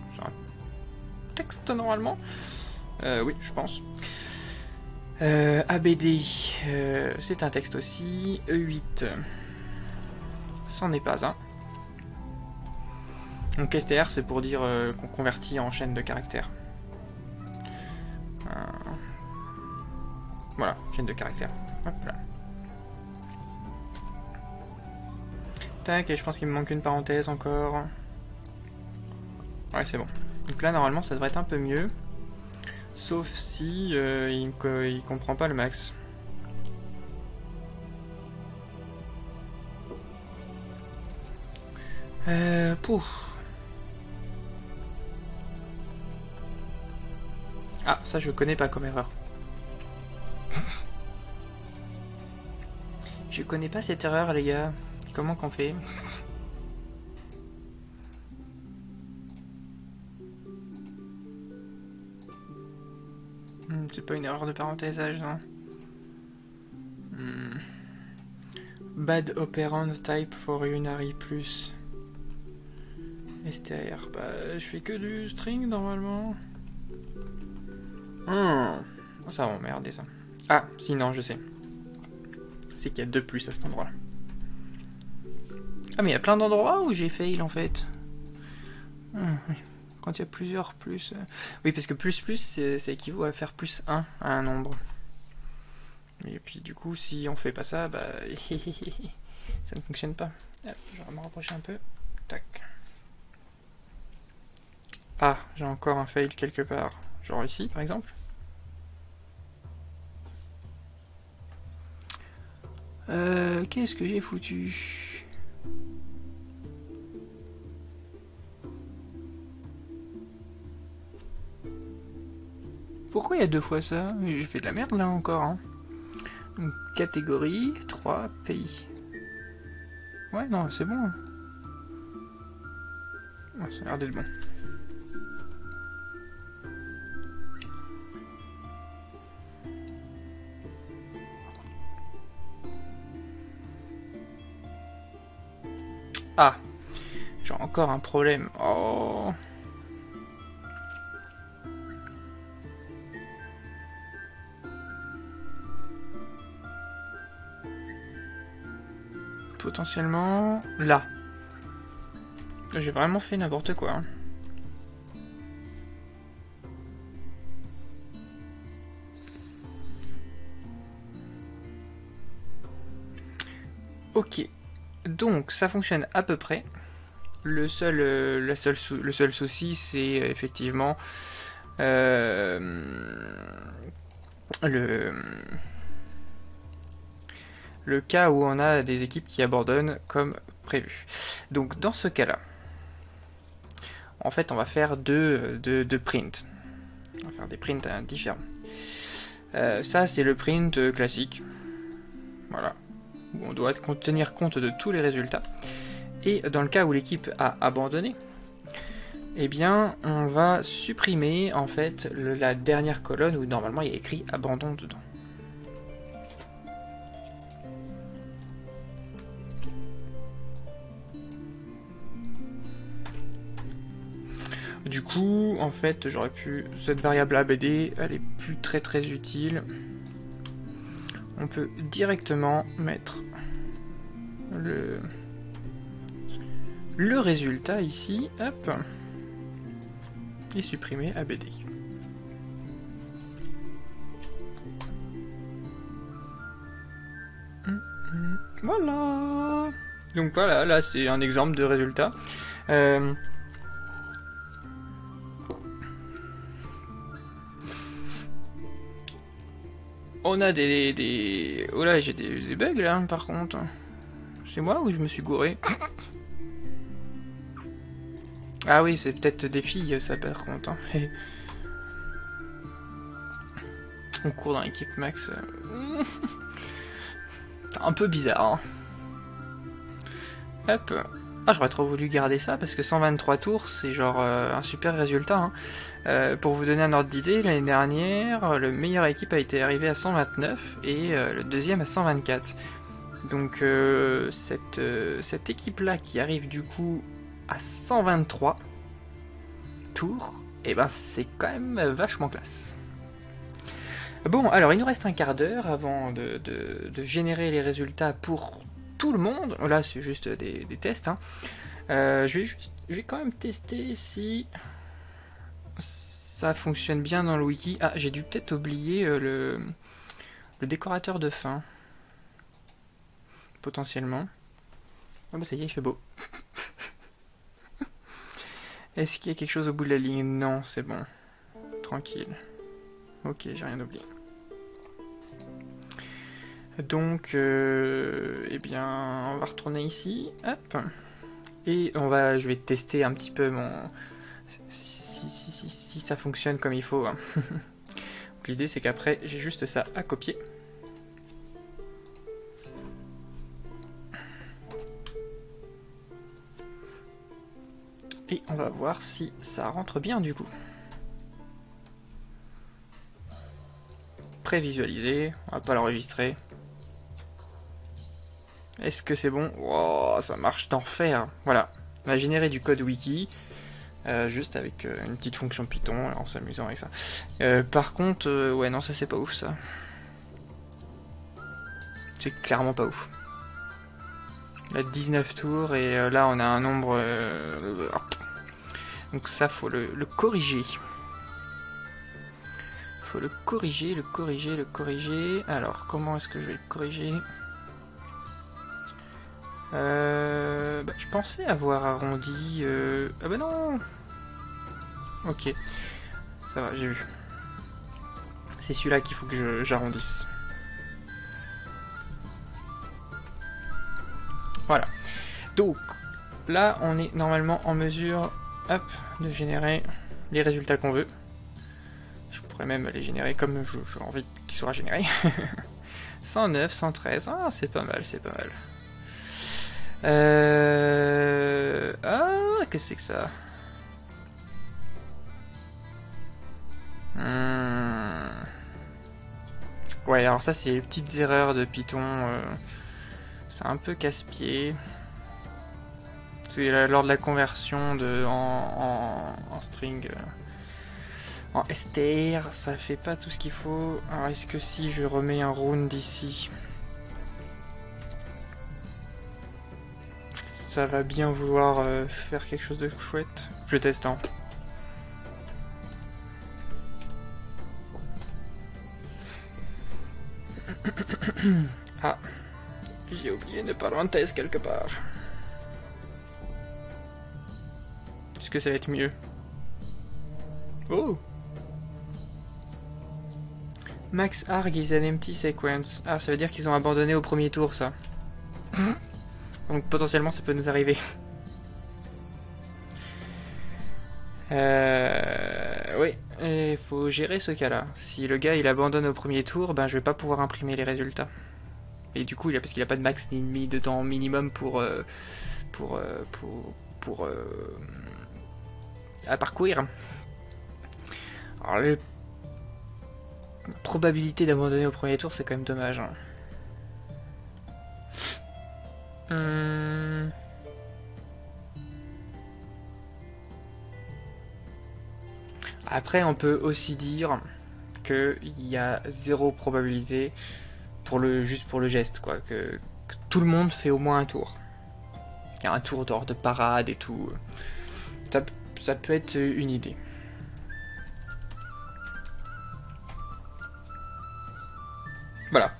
c'est un texte normalement, oui, je pense. ABD, c'est un texte aussi, E8, c'en est pas un. Donc STR, c'est pour dire qu'on convertit en chaîne de caractères. Voilà, chaîne de caractères. Hop là. Tac, et je pense qu'il me manque une parenthèse encore. Ouais, c'est bon. Donc là, normalement, ça devrait être un peu mieux. Sauf si il comprend pas le max. Pouf. Ah, ça je connais pas comme erreur. Je connais pas cette erreur, les gars. Comment qu'on fait? C'est pas une erreur de parenthèsage, non? Bad operand type for unary plus. STR, bah je fais que du string normalement. Ça va m'emmerder ça. Ah, sinon je sais. C'est qu'il y a 2 plus à cet endroit-là. Ah mais il y a plein d'endroits où j'ai fail en fait. Oui. Quand il y a plusieurs plus... Oui, parce que plus ça équivaut à faire plus 1 à un nombre. Et puis du coup, si on fait pas ça, bah... ça ne fonctionne pas. Hop, je vais me rapprocher un peu. Tac. Ah, j'ai encore un fail quelque part. Genre ici, par exemple. Qu'est-ce que j'ai foutu? Pourquoi il y a 2 fois ça? J'ai fait de la merde là encore. Hein. Donc, catégorie 3 pays. Ouais, non, c'est bon. Oh, ça a l'air d'être bon. Ah, j'ai encore un problème. Oh. Potentiellement là. J'ai vraiment fait n'importe quoi. Hein. Ok, donc ça fonctionne à peu près. Le seul souci, c'est effectivement le cas où on a des équipes qui abandonnent comme prévu. Donc dans ce cas-là, en fait, on va faire deux prints. On va faire des prints différents. Ça, c'est le print classique. Voilà. Où on doit tenir compte de tous les résultats. Et dans le cas où l'équipe a abandonné, eh bien, on va supprimer en fait la dernière colonne où normalement il y a écrit abandon dedans. Du coup, en fait, j'aurais pu... Cette variable ABD, elle est plus très utile. On peut directement mettre le résultat ici, hop, et supprimer ABD. Voilà. Donc voilà, là c'est un exemple de résultat. On a des... Oh là, j'ai des bugs là, par contre. C'est moi ou je me suis gouré? Ah oui, c'est peut-être des filles, ça, par contre. Hein. On court dans l'équipe max. Un peu bizarre. Hein. Hop. Ah, j'aurais trop voulu garder ça, parce que 123 tours, c'est genre un super résultat. Hein. Pour vous donner un ordre d'idée, l'année dernière, le meilleure équipe a été arrivé à 129 et le deuxième à 124. Donc cette équipe-là qui arrive du coup à 123 tours, et ben c'est quand même vachement classe. Bon, alors il nous reste un quart d'heure avant de générer les résultats pour tout le monde. Là, c'est juste des tests. Hein. Je vais quand même tester si ça fonctionne bien dans le wiki. Ah, j'ai dû peut-être oublier le décorateur de fin. Potentiellement. Ah bah ça y est, il fait beau. Est-ce qu'il y a quelque chose au bout de la ligne? Non, c'est bon. Tranquille. Ok, j'ai rien oublié. Donc, eh bien, on va retourner ici. Hop. Et je vais tester un petit peu si ça fonctionne comme il faut. Hein. L'idée, c'est qu'après, j'ai juste ça à copier. Et on va voir si ça rentre bien du coup. Prévisualiser, on va pas l'enregistrer. Est-ce que c'est bon? Wow, ça marche d'enfer. Voilà, on a généré du code wiki, juste avec une petite fonction Python, en s'amusant avec ça. Par contre, ouais non, ça c'est pas ouf ça. C'est clairement pas ouf. Là 19 tours et là on a un nombre... donc ça faut le corriger. Faut le corriger. Alors comment est-ce que je vais le corriger? Je pensais avoir arrondi... Ah bah non. Ok. Ça va, j'ai vu. C'est celui-là qu'il faut que j'arrondisse. Voilà. Donc, là, on est normalement en mesure, hop, de générer les résultats qu'on veut. Je pourrais même les générer comme j'ai envie qu'ils soient générés. 109, 113, ah, c'est pas mal, c'est pas mal. Ah, qu'est-ce que c'est que ça? Ouais, alors ça, c'est les petites erreurs de Python. C'est un peu casse-pied. C'est lors de la conversion en string, en str, ça fait pas tout ce qu'il faut. Alors est-ce que si je remets un round ici, ça va bien vouloir faire quelque chose de chouette? Je teste, hein. Ah, j'ai oublié une parenthèse quelque part. Est-ce que ça va être mieux? Oh! Max Arg is an empty sequence. Ah, ça veut dire qu'ils ont abandonné au premier tour, ça. Donc potentiellement ça peut nous arriver. Oui, il faut gérer ce cas-là. Si le gars il abandonne au premier tour, ben je vais pas pouvoir imprimer les résultats. Et du coup, parce qu'il a pas de max ni de temps minimum à parcourir. Alors la probabilité d'abandonner au premier tour, c'est quand même dommage. Après, on peut aussi dire qu'il y a zéro probabilité juste pour le geste, quoi. Que tout le monde fait au moins un tour. Il y a un tour d'ordre de parade et tout. Ça peut être une idée. Voilà.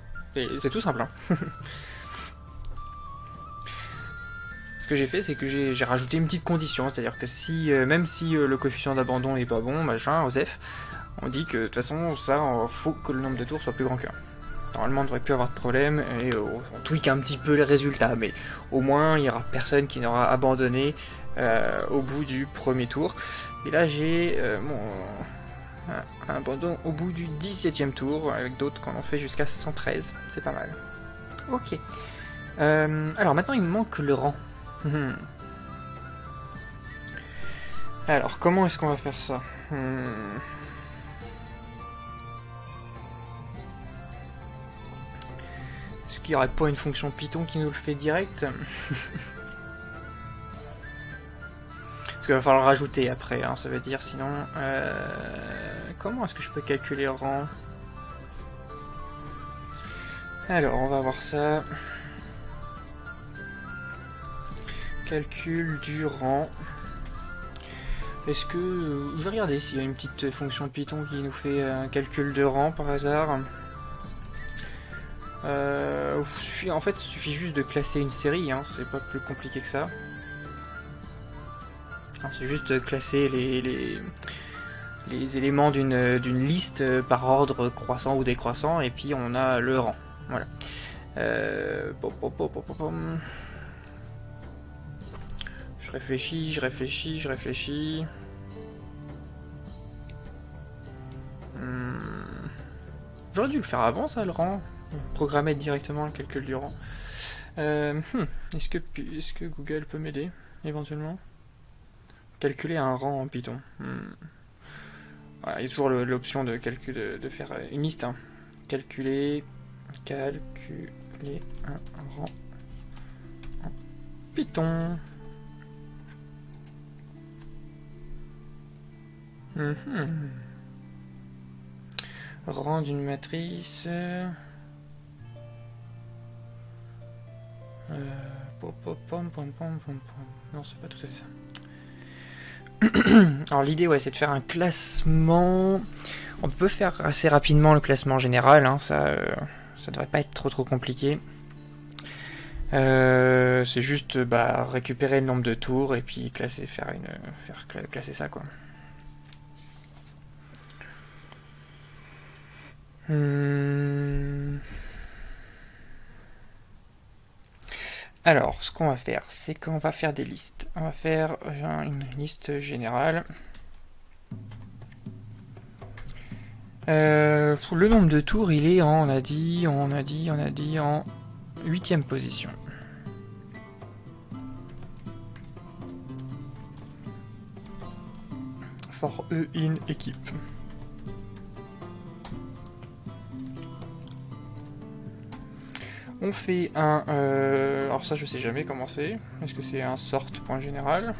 C'est tout simple. Hein. Ce que j'ai fait, c'est que j'ai rajouté une petite condition, c'est-à-dire que si, même si le coefficient d'abandon est pas bon, machin, OSEF, on dit que de toute façon, ça, faut que le nombre de tours soit plus grand qu'un. Normalement, on devrait plus avoir de problème, et on tweak un petit peu les résultats, mais au moins, il n'y aura personne qui n'aura abandonné au bout du premier tour. Et là, j'ai un abandon au bout du 17e tour, avec d'autres qui en ont fait jusqu'à 113, c'est pas mal. Ok. Alors maintenant, il me manque le rang. Alors, comment est-ce qu'on va faire ça? Est-ce qu'il n'y aurait pas une fonction Python qui nous le fait direct? Parce qu'il va falloir rajouter après, hein, ça veut dire sinon... comment est-ce que je peux calculer le rang? Alors, on va voir ça. Calcul du rang. Est-ce que... je vais regarder s'il y a une petite fonction Python qui nous fait un calcul de rang par hasard. En fait, il suffit juste de classer une série, hein, c'est pas plus compliqué que ça. C'est juste classer les éléments d'une liste par ordre croissant ou décroissant, et puis on a le rang. Voilà. Je réfléchis. J'aurais dû le faire avant ça, le rang. Programmer directement le calcul du rang. Est-ce que Google peut m'aider éventuellement? Calculer un rang en Python. Voilà, il y a toujours l'option de faire une liste. Hein. Calculer un rang en Python. Rang d'une matrice. Non, c'est pas tout à fait ça. Alors l'idée, ouais, c'est de faire un classement. On peut faire assez rapidement le classement général, hein, ça devrait pas être trop compliqué. C'est juste récupérer le nombre de tours et puis classer, classer ça, quoi. Alors, ce qu'on va faire, c'est qu'on va faire des listes. On va faire une liste générale. Le nombre de tours, il est en, on a dit en 8e position. For E in équipe. On fait un... alors ça je sais jamais comment c'est. Est-ce que c'est un sort point général?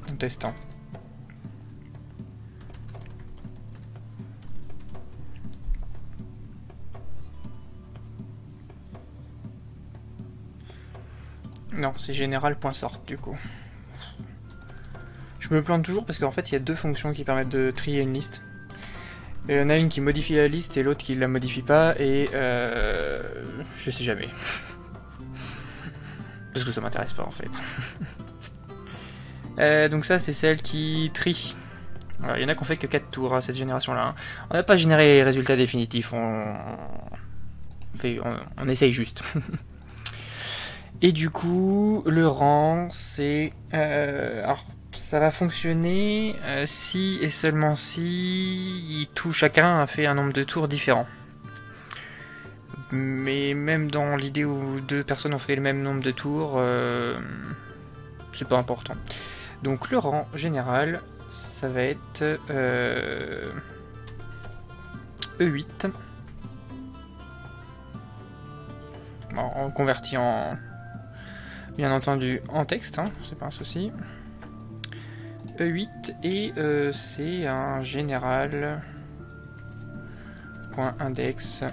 On teste. Hein. Non, c'est général.sort du coup. Je me plante toujours parce qu'en fait il y a deux fonctions qui permettent de trier une liste. Et il y en a une qui modifie la liste et l'autre qui la modifie pas et je sais jamais. Parce que ça m'intéresse pas en fait. Donc ça c'est celle qui trie. Alors, il y en a qui ont fait que 4 tours à cette génération là. Hein. On n'a pas généré les résultats définitifs, on essaye juste. Et du coup, le rang, c'est... alors, ça va fonctionner si et seulement si chacun a fait un nombre de tours différent. Mais même dans l'idée où deux personnes ont fait le même nombre de tours, c'est pas important. Donc le rang général, ça va être E8. Bon, on convertit en... Bien entendu en texte, hein, c'est pas un souci. E8 et c'est un général point index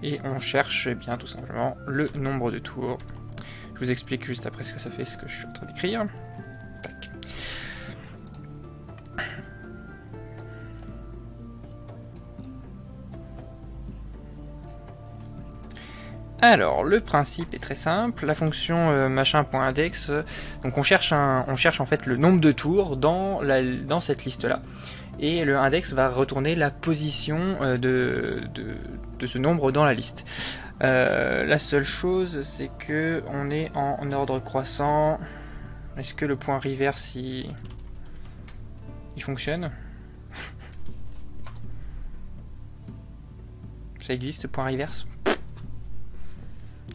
et on cherche eh bien tout simplement le nombre de tours. Je vous explique juste après ce que ça fait, ce que je suis en train d'écrire. Tac. Alors, le principe est très simple. La fonction machin.index, donc on cherche en fait le nombre de tours dans cette liste-là. Et le index va retourner la position de ce nombre dans la liste. La seule chose, c'est que on est en ordre croissant. Est-ce que le point reverse il fonctionne? Ça existe, ce point reverse?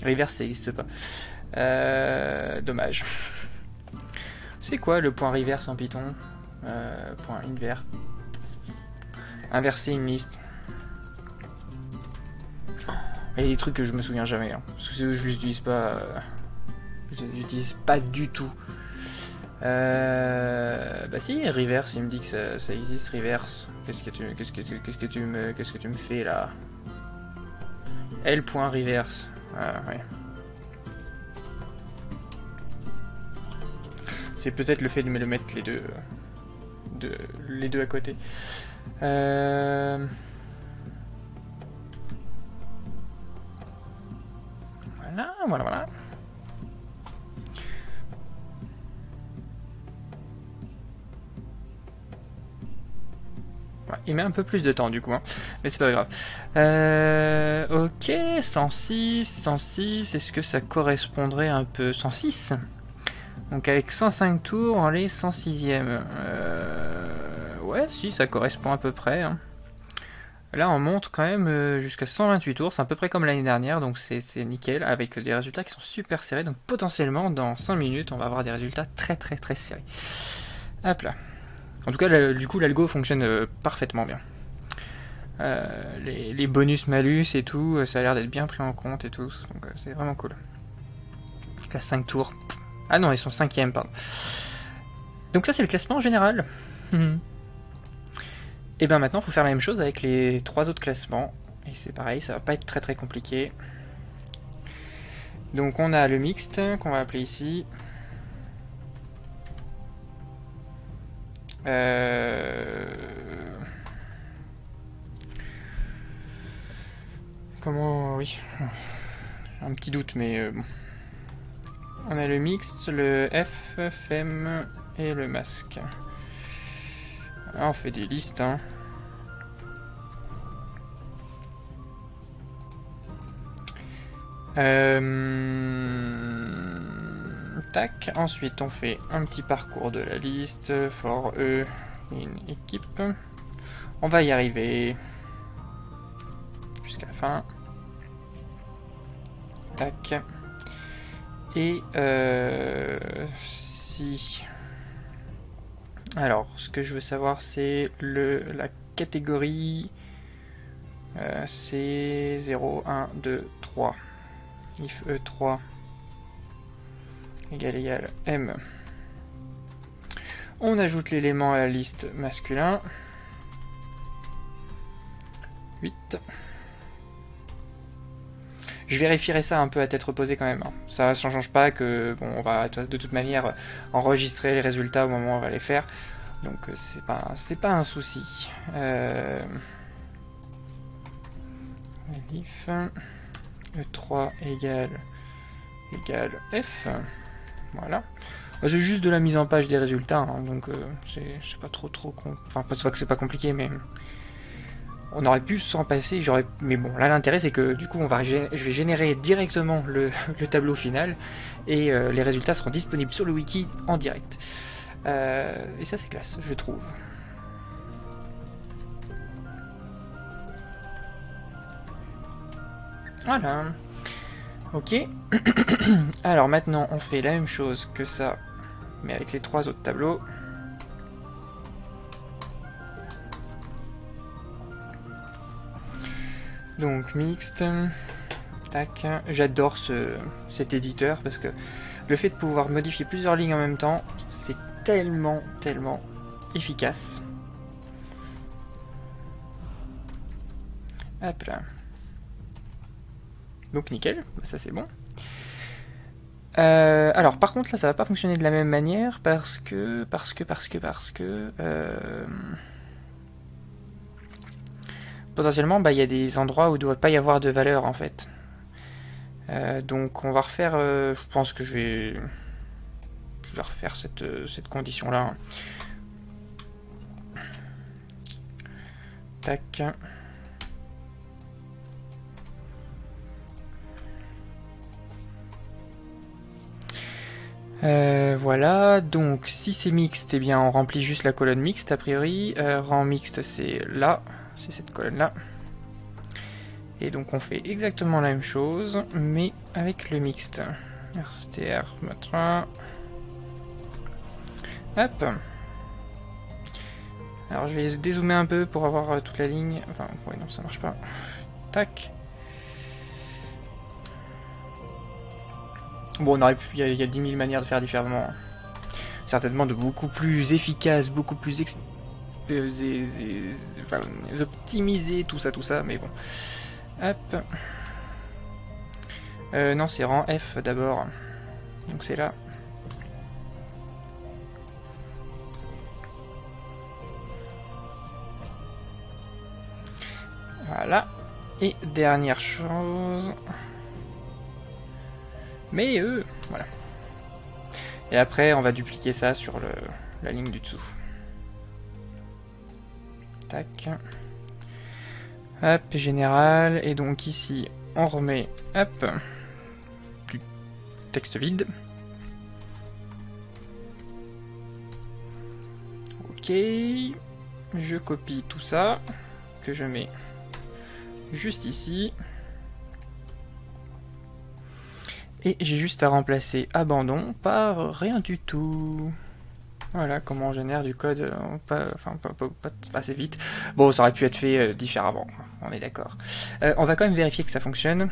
Reverse, ça n'existe pas. Dommage. C'est quoi le point reverse en Python? Point invert. Inverser une liste. Il y a des trucs que je me souviens jamais. Hein, parce que je les utilise pas. Je les utilise pas du tout. Bah si, reverse, il me dit que ça existe, reverse. Qu'est-ce que tu me fais là? L.reverse. Ah, ouais. C'est peut-être le fait de me le mettre les deux à côté. Voilà. Ouais, il met un peu plus de temps du coup, hein. Mais c'est pas grave. Ok, 106, est-ce que ça correspondrait un peu 106? Donc avec 105 tours, on est 106ème. Ouais, si, ça correspond à peu près. Hein. Là, on monte quand même jusqu'à 128 tours, c'est à peu près comme l'année dernière, donc c'est nickel, avec des résultats qui sont super serrés. Donc potentiellement, dans 5 minutes, on va avoir des résultats très serrés. Hop là. En tout cas, du coup, l'algo fonctionne parfaitement bien. Les bonus-malus et tout, ça a l'air d'être bien pris en compte et tout, donc c'est vraiment cool. À 5 tours. Ah non, ils sont 5ème, pardon. Donc ça, c'est le classement général. Et bien maintenant, il faut faire la même chose avec les 3 autres classements. Et c'est pareil, ça va pas être très compliqué. Donc on a le mixte, qu'on va appeler ici. Comment... Oui. Un petit doute, mais bon. On a le mixte, le F, FM et le masque. Là, on fait des listes, hein. Tac. Ensuite, on fait un petit parcours de la liste. For E in équipe. On va y arriver jusqu'à la fin. Tac. Et si Alors, ce que je veux savoir, c'est la catégorie. C'est 0, 1, 2, 3. If E3 égale M. On ajoute l'élément à la liste masculin. 8. Je vérifierai ça un peu à tête reposée quand même. Hein. Ça ne change pas que bon, on va de toute manière enregistrer les résultats au moment où on va les faire. Donc c'est pas un souci. If E3 égale F. Voilà. C'est juste de la mise en page des résultats, hein, donc c'est pas trop enfin, c'est pas que c'est pas compliqué, mais on aurait pu s'en passer. Mais bon, là l'intérêt c'est que du coup je vais générer directement le tableau final et les résultats seront disponibles sur le wiki en direct. Et ça c'est classe, je trouve. Voilà. Ok. Alors maintenant on fait la même chose que ça, mais avec les 3 autres tableaux. Donc mixte. Tac. J'adore cet éditeur parce que le fait de pouvoir modifier plusieurs lignes en même temps, c'est tellement efficace. Hop là. Donc nickel, ça c'est bon. Alors par contre là ça va pas fonctionner de la même manière parce que potentiellement il y a des endroits où il ne doit pas y avoir de valeur en fait. Donc on va refaire, je pense que je vais refaire cette condition là. Tac. Voilà, donc si c'est mixte, eh bien on remplit juste la colonne mixte a priori. Rang mixte c'est là, c'est cette colonne là. Et donc on fait exactement la même chose, mais avec le mixte. RSTR, machin. Hop. Alors je vais dézoomer un peu pour avoir toute la ligne. Enfin, ouais, non, ça marche pas. Tac. Bon, on aurait pu, il y a 10 000 manières de faire différemment. Certainement de beaucoup plus efficace, beaucoup plus optimiser tout ça, mais bon. Hop. Non, c'est rang F d'abord. Donc c'est là. Voilà. Et dernière chose. Mais voilà. Et après, on va dupliquer ça sur la ligne du dessous. Tac. Hop, général. Et donc ici, on remet, hop, du texte vide. Ok. Je copie tout ça, que je mets juste ici. Et j'ai juste à remplacer abandon par rien du tout. Voilà comment on génère du code pas assez vite. Bon, ça aurait pu être fait différemment, on est d'accord. On va quand même vérifier que ça fonctionne,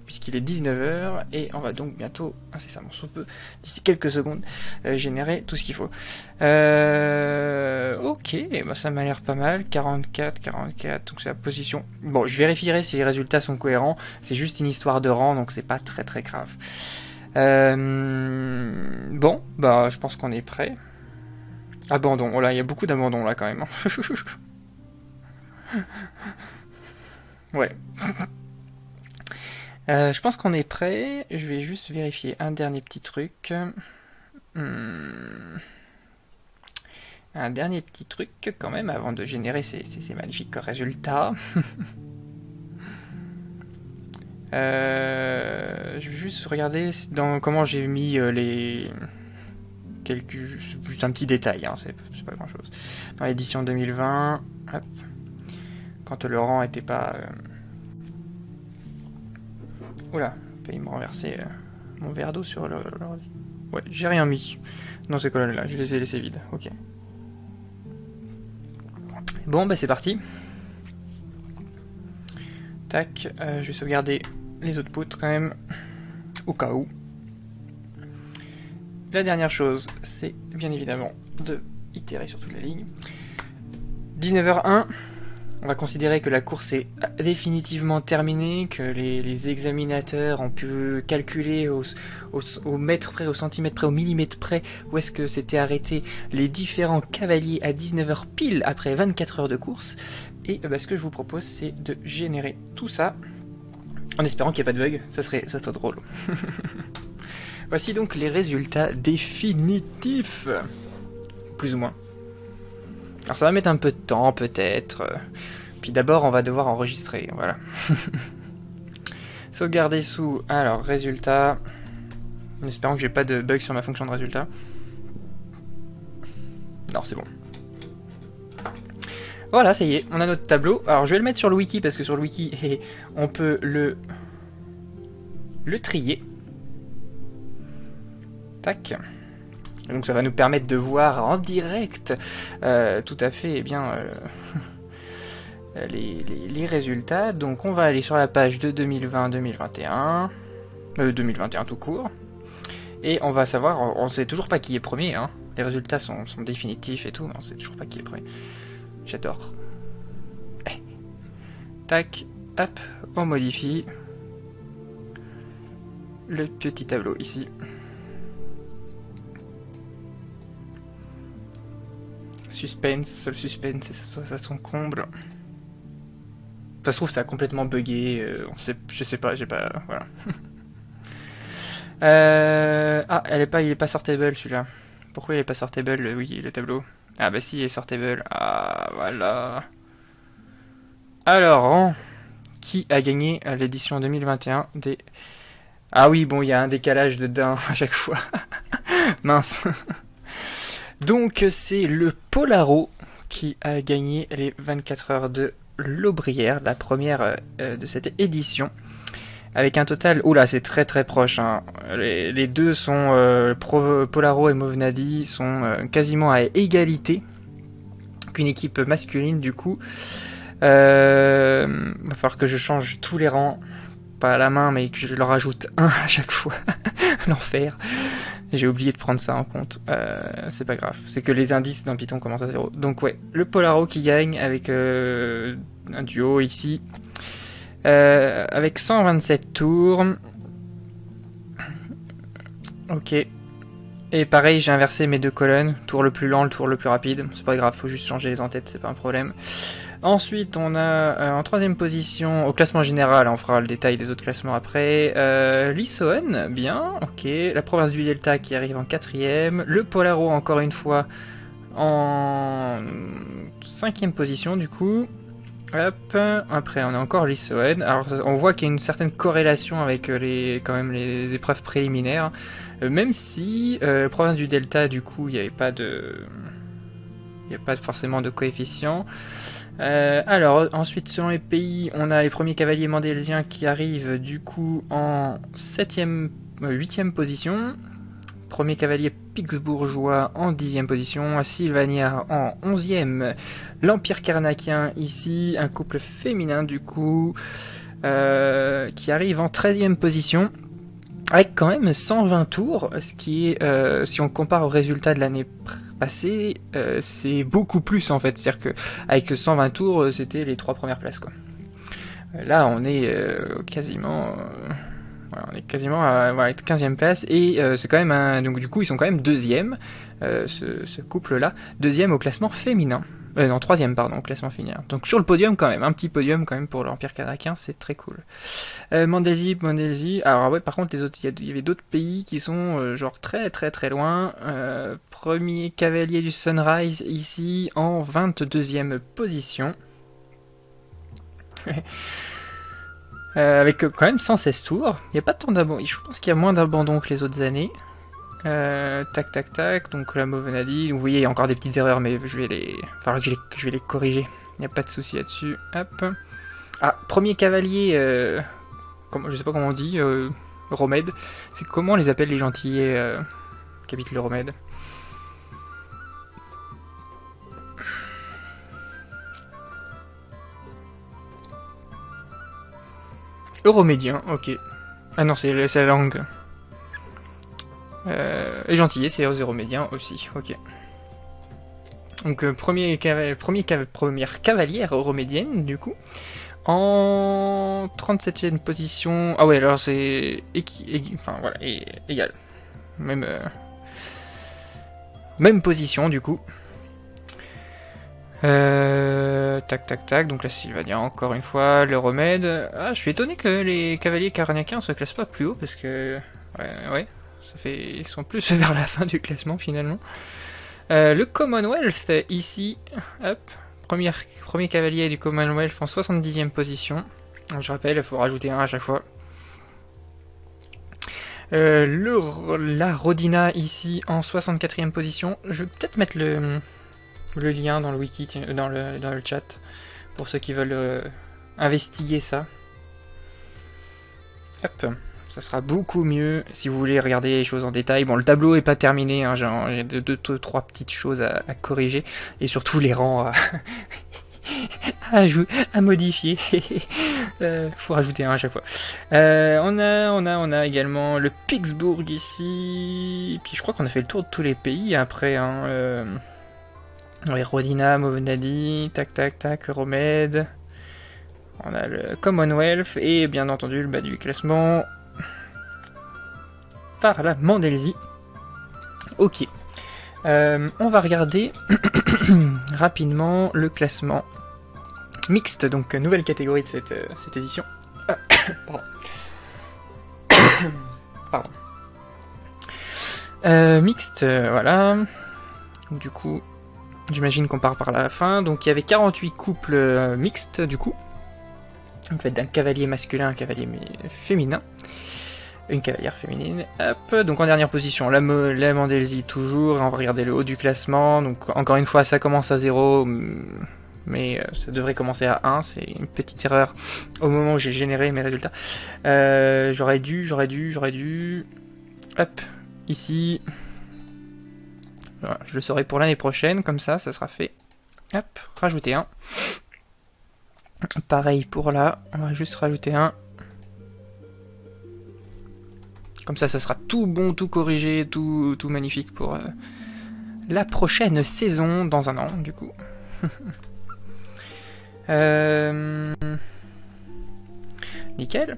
puisqu'il est 19 h, et on va donc bientôt, incessamment sous peu, d'ici quelques secondes, générer tout ce qu'il faut. Ok, bah ça m'a l'air pas mal, 44, donc c'est la position. Bon, je vérifierai si les résultats sont cohérents, c'est juste une histoire de rang, donc c'est pas très grave. Bon, bah je pense qu'on est prêt. Abandon, oh là, il y a beaucoup d'abandon là quand même. Ouais. Je pense qu'on est prêt. Je vais juste vérifier un dernier petit truc. Un dernier petit truc quand même avant de générer ces magnifiques résultats. Je vais juste regarder dans comment j'ai mis les juste un petit détail, hein, c'est pas grand chose. Dans l'édition 2020, hop, quand le rang était pas. Oula, failli me renverser mon verre d'eau sur l'ordi. Ouais, j'ai rien mis dans ces colonnes-là, je les ai laissées vides. Ok. Bon, bah c'est parti. Tac, je vais sauvegarder les autres poutres quand même, au cas où. La dernière chose, c'est bien évidemment de itérer sur toute la ligne. 19h01, on va considérer que la course est définitivement terminée, que les examinateurs ont pu calculer au mètre près, au centimètre près, au millimètre près, où est-ce que s'étaient arrêtés les différents cavaliers à 19h pile après 24 heures de course. Et bah, ce que je vous propose, c'est de générer tout ça, en espérant qu'il n'y ait pas de bug, ça serait drôle. Voici donc les résultats définitifs, plus ou moins. Alors ça va mettre un peu de temps peut-être, puis d'abord on va devoir enregistrer, voilà. Sauvegarder sous, alors résultat, en espérant que j'ai pas de bug sur ma fonction de résultat. Non, c'est bon. Voilà, ça y est, on a notre tableau. Alors je vais le mettre sur le wiki, parce que sur le wiki, on peut le trier. Tac. Donc ça va nous permettre de voir en direct tout à fait bien les résultats. Donc on va aller sur la page de 2020-2021, 2021 tout court, et on va savoir, on sait toujours pas qui est premier, hein. Les résultats sont définitifs et tout, mais on sait toujours pas qui est premier. J'adore. Tac, hop, on modifie le petit tableau ici. Suspense, le suspense, ça son comble. Ça se trouve, ça a complètement bugué. Je sais pas, j'ai pas. Voilà. Ah, il est pas sortable celui-là. Pourquoi il est pas sortable, oui, le tableau? Ah, bah si, il est sortable. Ah, voilà. Alors, qui a gagné l'édition 2021 des. Ah oui, bon, il y a un décalage de d'un à chaque fois. Mince. Donc c'est le Polaro qui a gagné les 24 heures de l'Aubrière, la première de cette édition, avec un total, oula c'est très très proche, hein. Les deux sont, Polaro et Movnadi sont quasiment à égalité qu'une équipe masculine du coup. Va falloir que je change tous les rangs, pas à la main mais que je leur ajoute un à chaque fois, l'enfer. J'ai oublié de prendre ça en compte, c'est pas grave, c'est que les indices dans Python commencent à 0. Donc ouais, le Polaro qui gagne avec un duo ici, avec 127 tours. Ok, et pareil j'ai inversé mes deux colonnes, tour le plus lent, le tour le plus rapide, c'est pas grave, faut juste changer les en-têtes, c'est pas un problème. Ensuite, on a en troisième position, au classement général, on fera le détail des autres classements après, Lissoen, bien, ok, la province du Delta qui arrive en quatrième, le Polaro encore une fois en cinquième position du coup, hop, après on a encore Lissoen, alors on voit qu'il y a une certaine corrélation avec quand même les épreuves préliminaires, même si la province du Delta du coup il n'y avait pas de... il n'y a pas forcément de coefficient. Alors ensuite selon les pays on a les premiers cavaliers mandélésiens qui arrivent du coup en 8ème position, premier cavalier pixbourgeois en 10ème position, Sylvania en 11ème, l'Empire carnakien ici, un couple féminin du coup qui arrive en 13ème position avec quand même 120 tours, ce qui est, si on compare aux résultats de l'année passée, c'est beaucoup plus en fait, c'est-à-dire qu'avec 120 tours, c'était les 3 premières places quoi. Là, on est quasiment... voilà, on est quasiment à 15e place, et c'est quand même un... Donc du coup, ils sont quand même deuxième, ce couple-là, deuxième au classement féminin. Non, troisième, pardon, au classement féminin. Donc sur le podium quand même, un petit podium quand même pour l'Empire carnakien, c'est très cool. Mandélésie, alors ouais, par contre, les autres, il y avait d'autres pays qui sont genre très très très loin. Premier cavalier du Sunrise ici en 22e position. Avec quand même 116 tours, il n'y a pas tant d'abandon, je pense qu'il y a moins d'abandon que les autres années. Tac tac tac, donc la Movnadi, vous voyez il y a encore des petites erreurs mais je vais les corriger, il n'y a pas de souci là-dessus. Hop. Ah, premier cavalier, je sais pas comment on dit, Romède, c'est comment on les appelle les gentillets qu'habite l'Euromède. Euromédien, ok. Ah non, c'est la langue. Et gentillet, c'est euromédien aussi, ok. Donc première cavalière euromédienne, du coup. En 37e position... Ah ouais, alors c'est... Enfin voilà, égal. Même position, du coup. Tac tac tac, donc la Sylvania encore une fois, le remède. Ah, je suis étonné que les cavaliers carnaquiens se classent pas plus haut parce que ouais, ça fait ils sont plus vers la fin du classement finalement. Le Commonwealth ici, hop, premier cavalier du Commonwealth en 70e position. Je rappelle, il faut rajouter un à chaque fois. La Rodina ici en 64e position. Je vais peut-être mettre le lien dans le wiki, dans le chat, pour ceux qui veulent investiguer ça. Hop, ça sera beaucoup mieux si vous voulez regarder les choses en détail. Bon, le tableau est pas terminé, hein, j'ai deux, trois petites choses à corriger, et surtout les rangs à modifier. Faut rajouter un à chaque fois. On a également le Pittsburgh ici, et puis je crois qu'on a fait le tour de tous les pays après, hein, oui, Rodina, Movenadi, tac tac tac, Euromède. On a le Commonwealth et bien entendu le bas du classement par la Mandelsi. Ok. On va regarder rapidement le classement mixte, donc nouvelle catégorie de cette édition. Pardon. Pardon. Mixte, voilà. Du coup, j'imagine qu'on part par la fin. Donc il y avait 48 couples mixtes du coup. En fait, d'un cavalier masculin, un cavalier féminin. Une cavalière féminine. Hop. Donc en dernière position, la Mandelsi toujours. On va regarder le haut du classement. Donc encore une fois, ça commence à 0. Mais ça devrait commencer à 1. C'est une petite erreur au moment où j'ai généré mes résultats. J'aurais dû. Hop. Ici. Voilà, je le saurai pour l'année prochaine, comme ça sera fait. Hop, rajouter un. Pareil pour là, on va juste rajouter un. Comme ça sera tout bon, tout corrigé, tout magnifique pour la prochaine saison, dans un an, du coup. Nickel.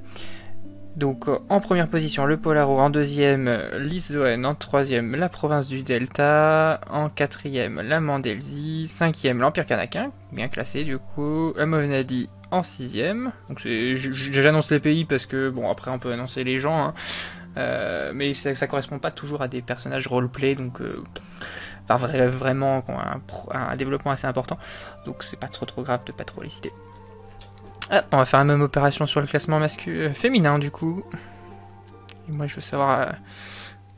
Donc en première position le Polaro, en deuxième l'Isdoen, en troisième la province du Delta, en quatrième la Mandelsi, cinquième l'Empire Kanakien, bien classé du coup, la Movenadi en sixième. Donc j'annonce les pays parce que bon après on peut annoncer les gens, hein, mais ça correspond pas toujours à des personnages roleplay, donc enfin vraiment un développement assez important, donc c'est pas trop grave de pas trop les citer. Ah, on va faire la même opération sur le classement féminin du coup. Et moi je veux savoir...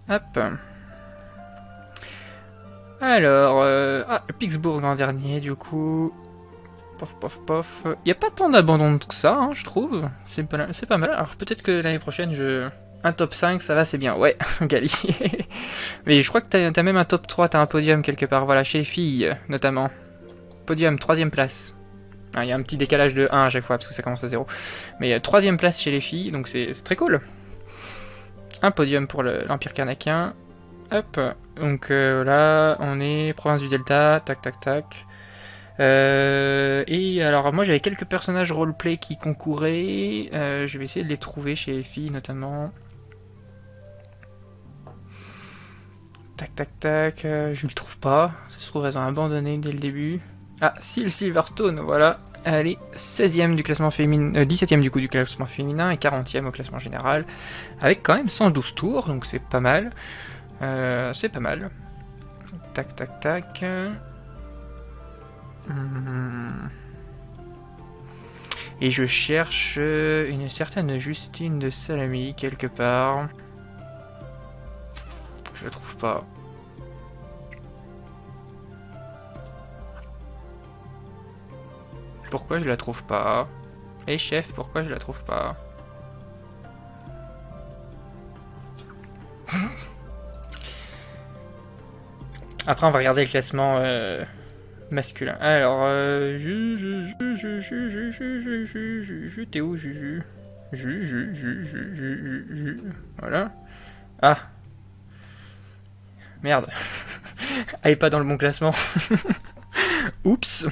hop. Alors... Pittsburgh en dernier du coup. Pof pof pof. Il n'y a pas tant d'abandon que ça, hein, je trouve. C'est pas mal. Alors peut-être que l'année prochaine un top 5 ça va, c'est bien. Ouais, Gali. Mais je crois que t'as même un top 3, t'as un podium quelque part. Voilà, chez les filles notamment. Podium, 3ème place. Il y a un petit décalage de 1 à chaque fois parce que ça commence à 0. Mais 3ème place chez les filles, donc c'est très cool. Un podium pour l'Empire Kanakien. Hop, donc là on est province du Delta, tac tac tac. Et alors moi j'avais quelques personnages roleplay qui concouraient. Je vais essayer de les trouver chez les filles notamment. Tac tac tac, je le trouve pas. Ça se trouve elles ont abandonné dès le début. Ah, Silverstone, voilà. Elle est 16ème du classement féminin, 17ème du coup du classement féminin et 40ème au classement général. Avec quand même 112 tours, donc c'est pas mal. C'est pas mal. Tac, tac, tac. Et je cherche une certaine Justine de Salami quelque part. Je la trouve pas. Pourquoi je la trouve pas? Et chef, pourquoi je la trouve pas? Après, on va regarder le classement masculin. Alors, t'es où, Juju? Voilà. Ah, merde. Elle est pas dans le bon classement. Oups.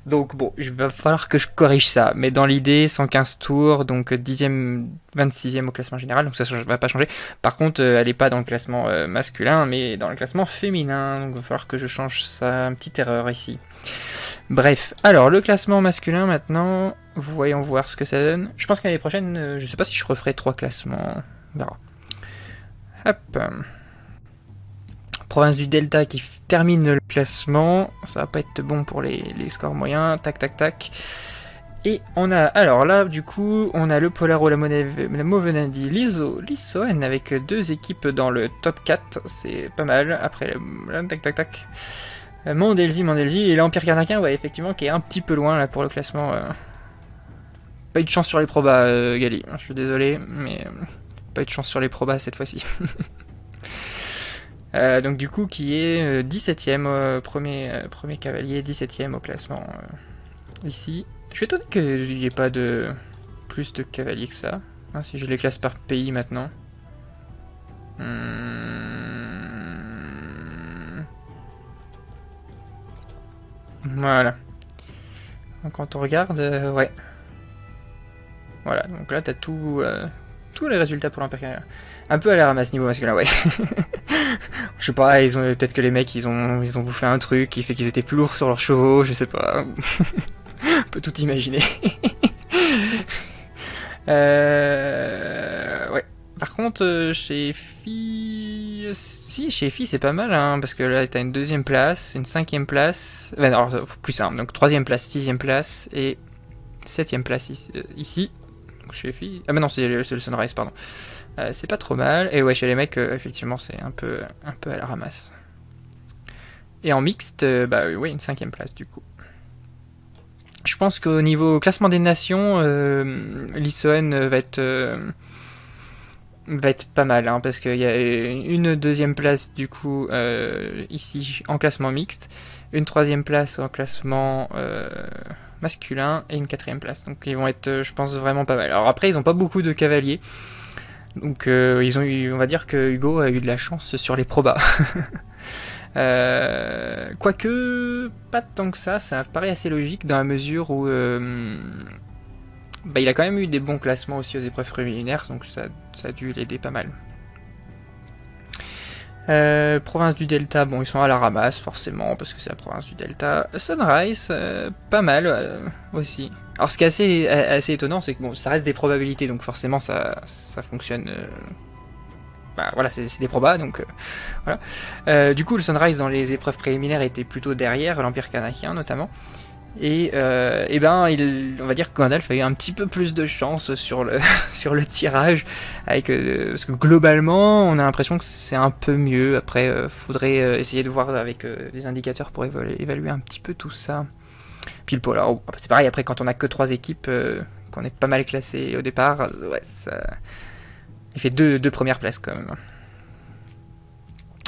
Donc bon, il va falloir que je corrige ça. Mais dans l'idée, 115 tours, donc 10e, 26e au classement général, donc ça ne va pas changer. Par contre, elle n'est pas dans le classement masculin, mais dans le classement féminin. Donc il va falloir que je change ça. Une petite erreur ici. Bref, alors le classement masculin maintenant, voyons voir ce que ça donne. Je pense qu'année prochaine, je sais pas si je referai 3 classements. On verra. Hop. Province du Delta qui termine le classement. Ça va pas être bon pour les scores moyens. Tac, tac, tac. Et on a, alors là, du coup, on a le Polaro, la Movenandi, l'Isoen avec 2 équipes dans le top 4. C'est pas mal. Après, là, tac, tac, tac. Mondelzi, et l'Empire Carnaquin, ouais, effectivement, qui est un petit peu loin là pour le classement. Pas eu de chance sur les probas, Gali. Je suis désolé, mais pas eu de chance sur les probas cette fois-ci. Donc du coup qui est 17ème, premier cavalier, 17ème au classement ici. Je suis étonné qu'il n'y ait pas de plus de cavaliers que ça, hein, si je les classe par pays maintenant. Voilà. Donc quand on regarde, ouais. Voilà, donc là t'as tous les résultats pour l'Impérial. Un peu à la ramasse niveau masculin, ouais. Je sais pas, ils ont peut-être que les mecs ils ont bouffé un truc qui fait qu'ils étaient plus lourds sur leurs chevaux, je sais pas. On peut tout imaginer. Ouais. Par contre, chez Fi, si chez Fi c'est pas mal, hein, parce que là t'as une 2ème place, une 5ème place, alors plus simple, donc 3ème place, 6ème place et 7ème place ici. Chez Fi, ah mais non c'est le Sunrise, pardon. C'est pas trop mal, et ouais chez les mecs effectivement c'est un peu à la ramasse. Et en mixte, bah oui, une 5ème place du coup. Je pense qu'au niveau classement des nations, l'Isoen va être pas mal, hein, parce qu'il y a une 2ème place du coup ici en classement mixte, une 3ème place en classement masculin et une 4ème place. Donc ils vont être, je pense, vraiment pas mal. Alors après, ils ont pas beaucoup de cavaliers, donc ils ont eu, on va dire que Hugo a eu de la chance sur les probas. Quoique, pas tant que ça paraît assez logique dans la mesure où bah, il a quand même eu des bons classements aussi aux épreuves préliminaires, donc ça a dû l'aider pas mal. Province du Delta, bon ils sont à la ramasse forcément parce que c'est la province du Delta. Sunrise, pas mal aussi. Alors ce qui est assez étonnant, c'est que bon, ça reste des probabilités, donc forcément ça fonctionne. Bah voilà, c'est des probas, donc voilà. Du coup le Sunrise dans les épreuves préliminaires était plutôt derrière l'Empire Carnaquin notamment. Et ben, on va dire que Gandalf a eu un petit peu plus de chance sur le tirage, avec parce que globalement, on a l'impression que c'est un peu mieux. Après, faudrait essayer de voir avec des indicateurs pour évaluer un petit peu tout ça. Puis le pôle, c'est pareil. Après, quand on a que 3 équipes, qu'on est pas mal classé au départ, ouais, ça, il fait deux premières places quand même.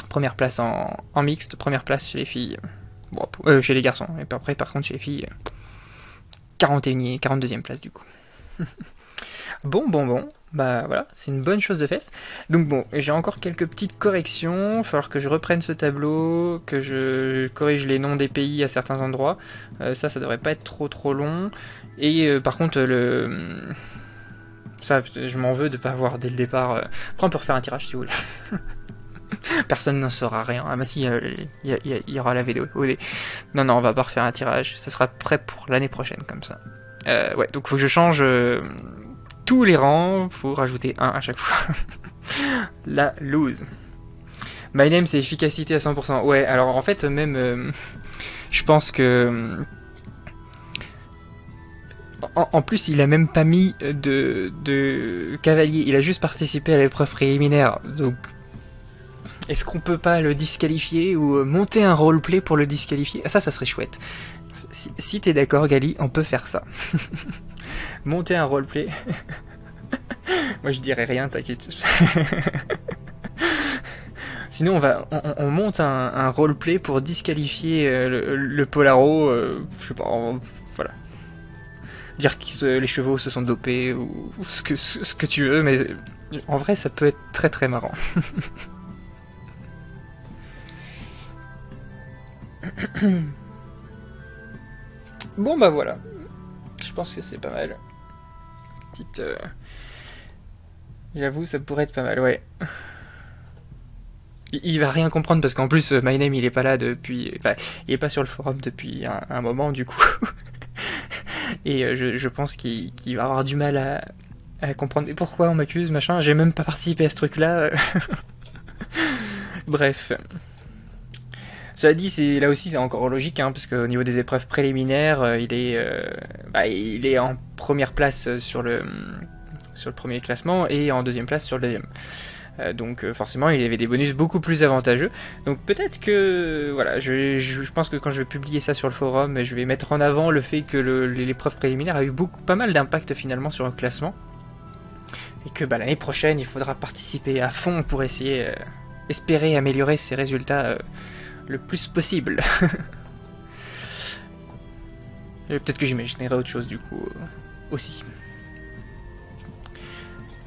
Première place en mixte, première place chez les filles. Bon, chez les garçons, et puis après par contre chez les filles, 42e place du coup. Bon, bah voilà, c'est une bonne chose de faite. Donc bon, j'ai encore quelques petites corrections, il va falloir que je reprenne ce tableau, que je corrige les noms des pays à certains endroits, ça devrait pas être trop long, et par contre ça je m'en veux de pas avoir dès le départ, après on peut refaire un tirage si vous voulez. Personne n'en saura rien. Ah bah si, il y aura la vidéo. Non, on va pas refaire un tirage. Ça sera prêt pour l'année prochaine, comme ça. Ouais, donc faut que je change tous les rangs. Faut rajouter un à chaque fois. La lose. My name, c'est efficacité à 100%. Ouais, alors en fait, même... je pense que... En plus, il a même pas mis de cavalier. Il a juste participé à l'épreuve préliminaire. Donc... est-ce qu'on peut pas le disqualifier ou monter un roleplay pour le disqualifier? Ça serait chouette. Si t'es d'accord, Gali, on peut faire ça. Monter un roleplay. Moi je dirais rien, t'inquiète. Sinon, on monte un roleplay pour disqualifier le Polaro. Je sais pas, voilà. Dire que les chevaux se sont dopés ou ce que tu veux, mais en vrai, ça peut être très très marrant. Bon bah voilà, je pense que c'est pas mal. Petite, j'avoue, ça pourrait être pas mal, ouais. Il va rien comprendre parce qu'en plus, My Name il est pas là depuis, enfin, il est pas sur le forum depuis un moment du coup. Et je pense qu'il va avoir du mal à comprendre. Mais pourquoi on m'accuse, machin? J'ai même pas participé à ce truc-là. Bref. Cela dit, là aussi c'est encore logique, hein, parce qu'au niveau des épreuves préliminaires, il est en première place sur le premier classement et en deuxième place sur le deuxième. Donc forcément il avait des bonus beaucoup plus avantageux. Donc peut-être que voilà, je pense que quand je vais publier ça sur le forum, je vais mettre en avant le fait que l'épreuve préliminaire a eu pas mal d'impact finalement sur le classement. Et que l'année prochaine il faudra participer à fond pour essayer, espérer améliorer ses résultats le plus possible. Peut-être que j'imaginerai autre chose du coup aussi.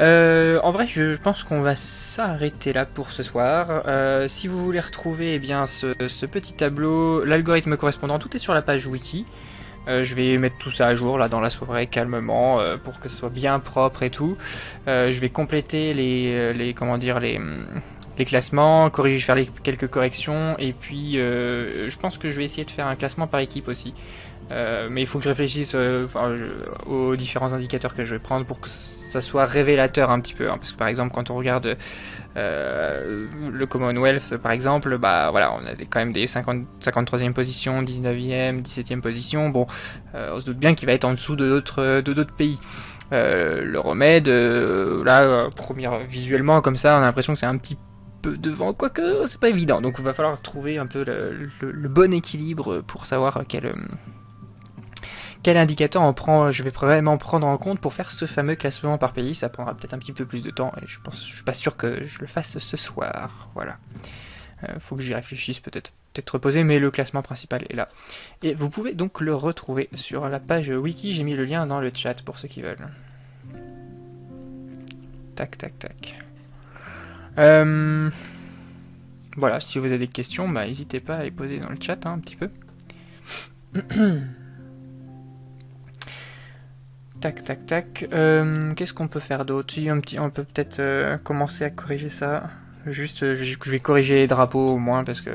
En vrai, je pense qu'on va s'arrêter là pour ce soir. Si vous voulez retrouver ce petit tableau, l'algorithme correspondant, tout est sur la page wiki. Je vais mettre tout ça à jour là dans la soirée calmement pour que ce soit bien propre et tout. Je vais compléter les classements, faire quelques corrections et puis je pense que je vais essayer de faire un classement par équipe aussi. Mais il faut que je réfléchisse aux différents indicateurs que je vais prendre pour que ça soit révélateur un petit peu, hein, parce que par exemple quand on regarde le Commonwealth par exemple, voilà, on a quand même des 53e position, 19e, 17e position, bon, on se doute bien qu'il va être en dessous de d'autres pays. Le remède, là, visuellement comme ça, on a l'impression que c'est un petit peu devant, quoique c'est pas évident, donc il va falloir trouver un peu le bon équilibre pour savoir quel indicateur je vais vraiment prendre en compte pour faire ce fameux classement par pays. Ça prendra peut-être un petit peu plus de temps et je suis pas sûr que je le fasse ce soir. Voilà. Faut que j'y réfléchisse, peut-être reposer, mais le classement principal est là. Et vous pouvez donc le retrouver sur la page wiki. J'ai mis le lien dans le chat pour ceux qui veulent. Tac, tac, tac. Voilà, si vous avez des questions, n'hésitez pas à les poser dans le chat, hein, un petit peu. Tac, tac, tac. Qu'est-ce qu'on peut faire d'autre? On peut peut-être commencer à corriger ça. Juste, je vais corriger les drapeaux au moins parce que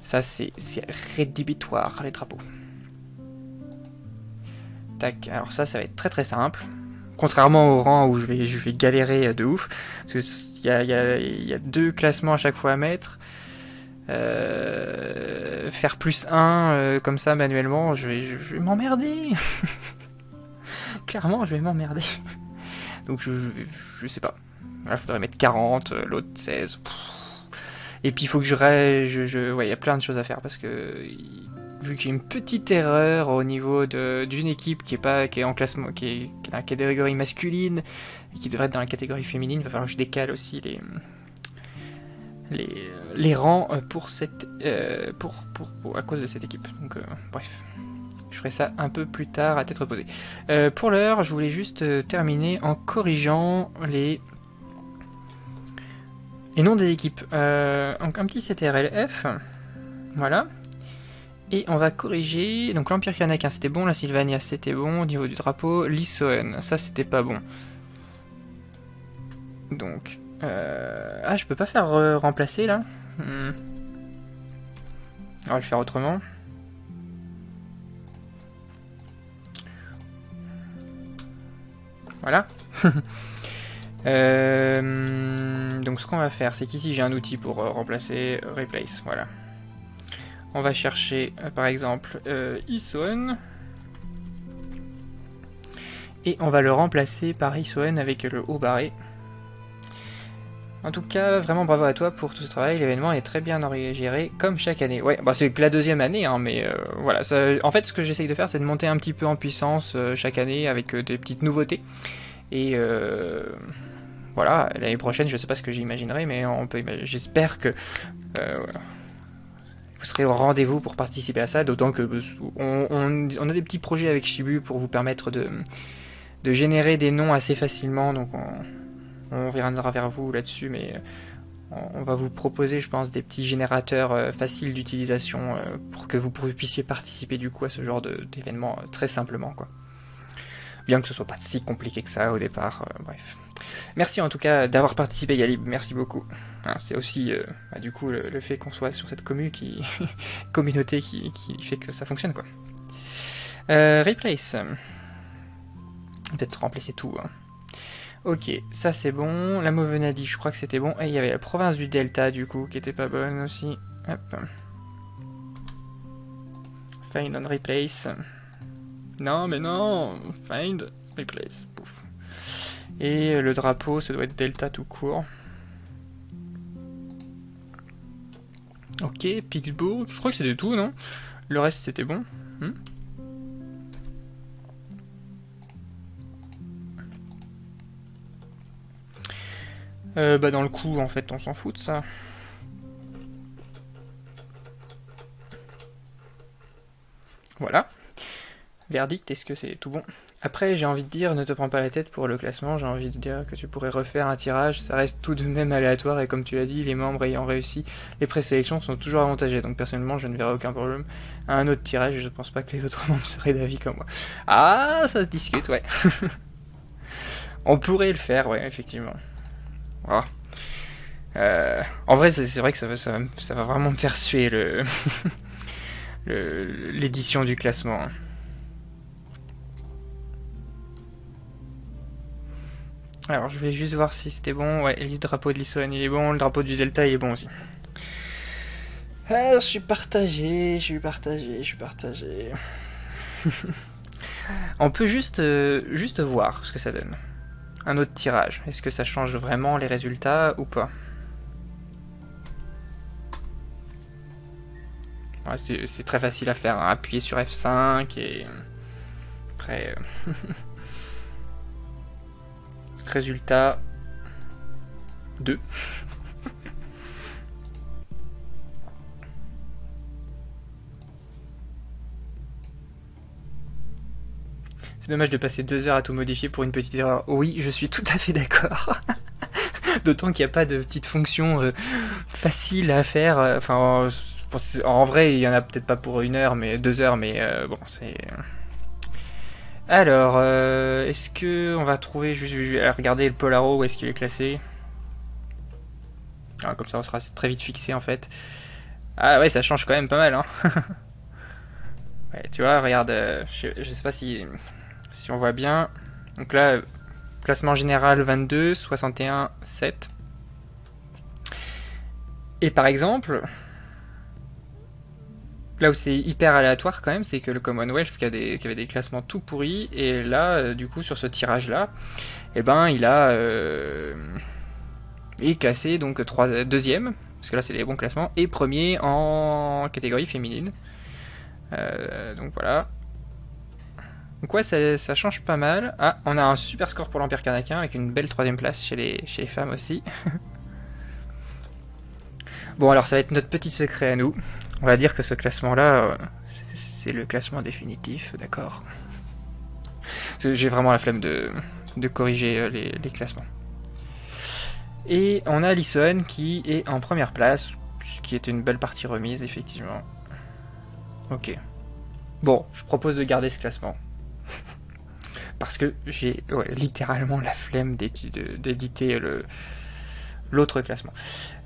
ça, c'est rédhibitoire, les drapeaux. Tac, alors ça va être très très simple. Contrairement au rang où je vais galérer de ouf. Parce qu'il y a 2 classements à chaque fois à mettre. Faire +1 comme ça manuellement, je vais m'emmerder. Clairement, je vais m'emmerder. Donc je sais pas. Là, faudrait mettre 40, l'autre 16. Et puis il faut que ouais, il y a plein de choses à faire parce que vu que j'ai une petite erreur au niveau d'une équipe qui est en classement, qui est dans la catégorie masculine et qui devrait être dans la catégorie féminine, il va falloir que je décale aussi les rangs à cause de cette équipe. Donc bref. Je ferai ça un peu plus tard à tête reposée. Pour l'heure, je voulais juste terminer en corrigeant les noms des équipes. Donc un petit CTRL-F. Voilà. Et on va corriger. Donc l'Empire Kanaka, c'était bon. La Sylvania, c'était bon. Au niveau du drapeau. L'Issoen, ça, c'était pas bon. Donc. Je peux pas faire remplacer là. On va le faire autrement. Voilà. Donc ce qu'on va faire, c'est qu'ici j'ai un outil pour remplacer replace. Voilà. On va chercher par exemple Issoen. Et on va le remplacer par Issoen avec le haut barré. En tout cas, vraiment bravo à toi pour tout ce travail. L'événement est très bien géré, comme chaque année. Ouais, c'est que la 2e année, hein, mais voilà. En fait, ce que j'essaye de faire, c'est de monter un petit peu en puissance chaque année avec des petites nouveautés. Et voilà, l'année prochaine, je sais pas ce que j'imaginerai, mais j'espère que vous serez au rendez-vous pour participer à ça, d'autant que on a des petits projets avec Shibu pour vous permettre de générer des noms assez facilement, donc on reviendra vers vous là-dessus, mais on va vous proposer, je pense, des petits générateurs faciles d'utilisation pour que vous puissiez participer du coup à ce genre d'événement très simplement, quoi. Bien que ce soit pas si compliqué que ça au départ, bref. Merci en tout cas d'avoir participé, Galib, merci beaucoup. Hein, c'est aussi du coup le fait qu'on soit sur cette communauté qui fait que ça fonctionne, quoi. Replace. Peut-être remplacer tout. Hein. Ok, ça c'est bon. La Mauvenadie, je crois que c'était bon. Et il y avait la province du Delta du coup qui était pas bonne aussi. Hop. Find on replace. Non, mais non. Find, replace. Pouf. Et le drapeau, ça doit être Delta tout court. Ok, Pittsburgh. Je crois que c'était tout, non? Le reste, c'était bon. Dans le coup, en fait, on s'en fout de ça. Voilà. Verdict, est-ce que c'est tout bon? Après, j'ai envie de dire, ne te prends pas la tête pour le classement, j'ai envie de dire que tu pourrais refaire un tirage, ça reste tout de même aléatoire, et comme tu l'as dit, les membres ayant réussi les présélections sont toujours avantagés, donc personnellement, je ne verrai aucun problème à un autre tirage, et je pense pas que les autres membres seraient d'avis comme moi. Ah, ça se discute, ouais. On pourrait le faire, ouais, effectivement. Oh. En vrai, c'est vrai que ça va vraiment me faire suer l'édition du classement. Alors, je vais juste voir si c'était bon. Ouais, le drapeau de l'Issoine, il est bon. Le drapeau du Delta, il est bon aussi. Ah, je suis partagé. On peut juste voir ce que ça donne. Un autre tirage. Est-ce que ça change vraiment les résultats ou pas? Ouais, c'est très facile à faire. Hein. Appuyer sur F5 et... Après... Résultat 2. C'est dommage de passer 2 heures à tout modifier pour une petite erreur. Oui, je suis tout à fait d'accord. D'autant qu'il n'y a pas de petite fonction facile à faire. Enfin, en vrai, il y en a peut-être pas pour 1 heure, mais 2 heures, mais bon, c'est... Alors, est-ce que on va trouver... Je vais regarder le Polaro, où est-ce qu'il est classé. Ah, comme ça, on sera très vite fixé, en fait. Ah ouais, ça change quand même pas mal, hein. Ouais, tu vois, regarde, je sais pas si on voit bien. Donc là, classement général 22, 61, 7. Et par exemple, là où c'est hyper aléatoire quand même, c'est que le Commonwealth qui avait des classements tout pourris, et là, du coup, sur ce tirage-là, eh ben, il est classé donc 2ème, parce que là c'est les bons classements, et premier en catégorie féminine. Donc voilà. Donc ouais, ça change pas mal. Ah, on a un super score pour l'Empire Carnaquin avec une belle 3ème place chez les femmes aussi. Bon, alors ça va être notre petit secret à nous. On va dire que ce classement-là, c'est le classement définitif, d'accord? J'ai vraiment la flemme de corriger les classements. Et on a Alison qui est en première place, ce qui était une belle partie remise, effectivement. Ok. Bon, je propose de garder ce classement. Parce que j'ai littéralement la flemme d'éditer l'autre classement.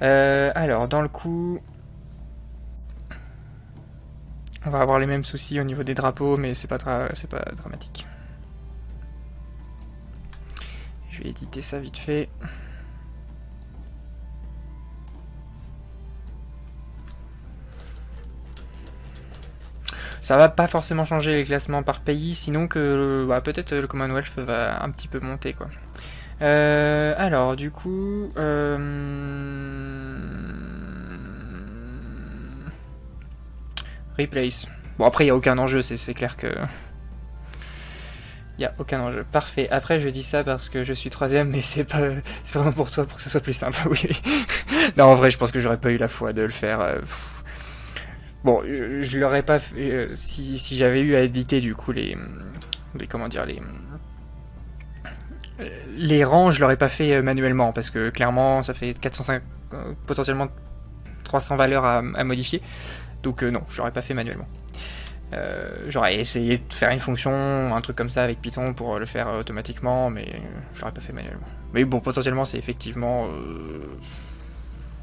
Alors, dans le coup... On va avoir les mêmes soucis au niveau des drapeaux, mais c'est pas dramatique. Je vais éditer ça vite fait. Ça va pas forcément changer les classements par pays, sinon que peut-être le Commonwealth va un petit peu monter, quoi. Alors, du coup... Replace. Bon, après, il n'y a aucun enjeu, c'est clair que... Il n'y a aucun enjeu. Parfait. Après, je dis ça parce que je suis troisième, mais c'est pas, c'est vraiment pour toi, pour que ce soit plus simple. Oui. Non, en vrai, je pense que j'aurais pas eu la foi de le faire. Bon, je l'aurais pas fait, si j'avais eu à éditer du coup comment dire, les rangs, je l'aurais pas fait manuellement parce que clairement, ça fait 405, potentiellement 300 valeurs à modifier. Donc non, je l'aurais pas fait manuellement. J'aurais essayé de faire une fonction, un truc comme ça avec Python pour le faire automatiquement, mais je l'aurais pas fait manuellement. Mais bon, potentiellement, c'est effectivement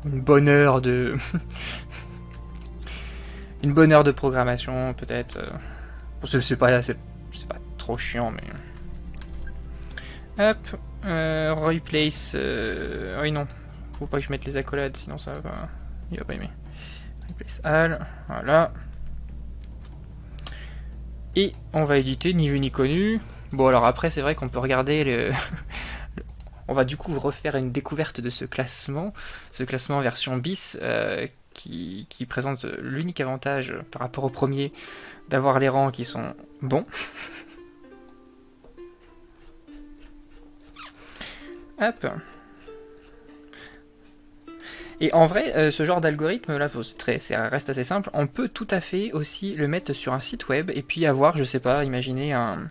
une bonne heure de une bonne heure de programmation, peut-être. C'est pas trop chiant, mais hop, replace. Oui non, faut pas que je mette les accolades, sinon ça va, il va pas aimer. Replace all, voilà. Et on va éditer ni vu ni connu. Bon alors après c'est vrai qu'on peut regarder on va du coup refaire une découverte de ce classement version bis qui présente l'unique avantage par rapport au premier d'avoir les rangs qui sont bons. Hop. Et en vrai, ce genre d'algorithme là, ça reste assez simple. On peut tout à fait aussi le mettre sur un site web et puis avoir, je sais pas, imaginer un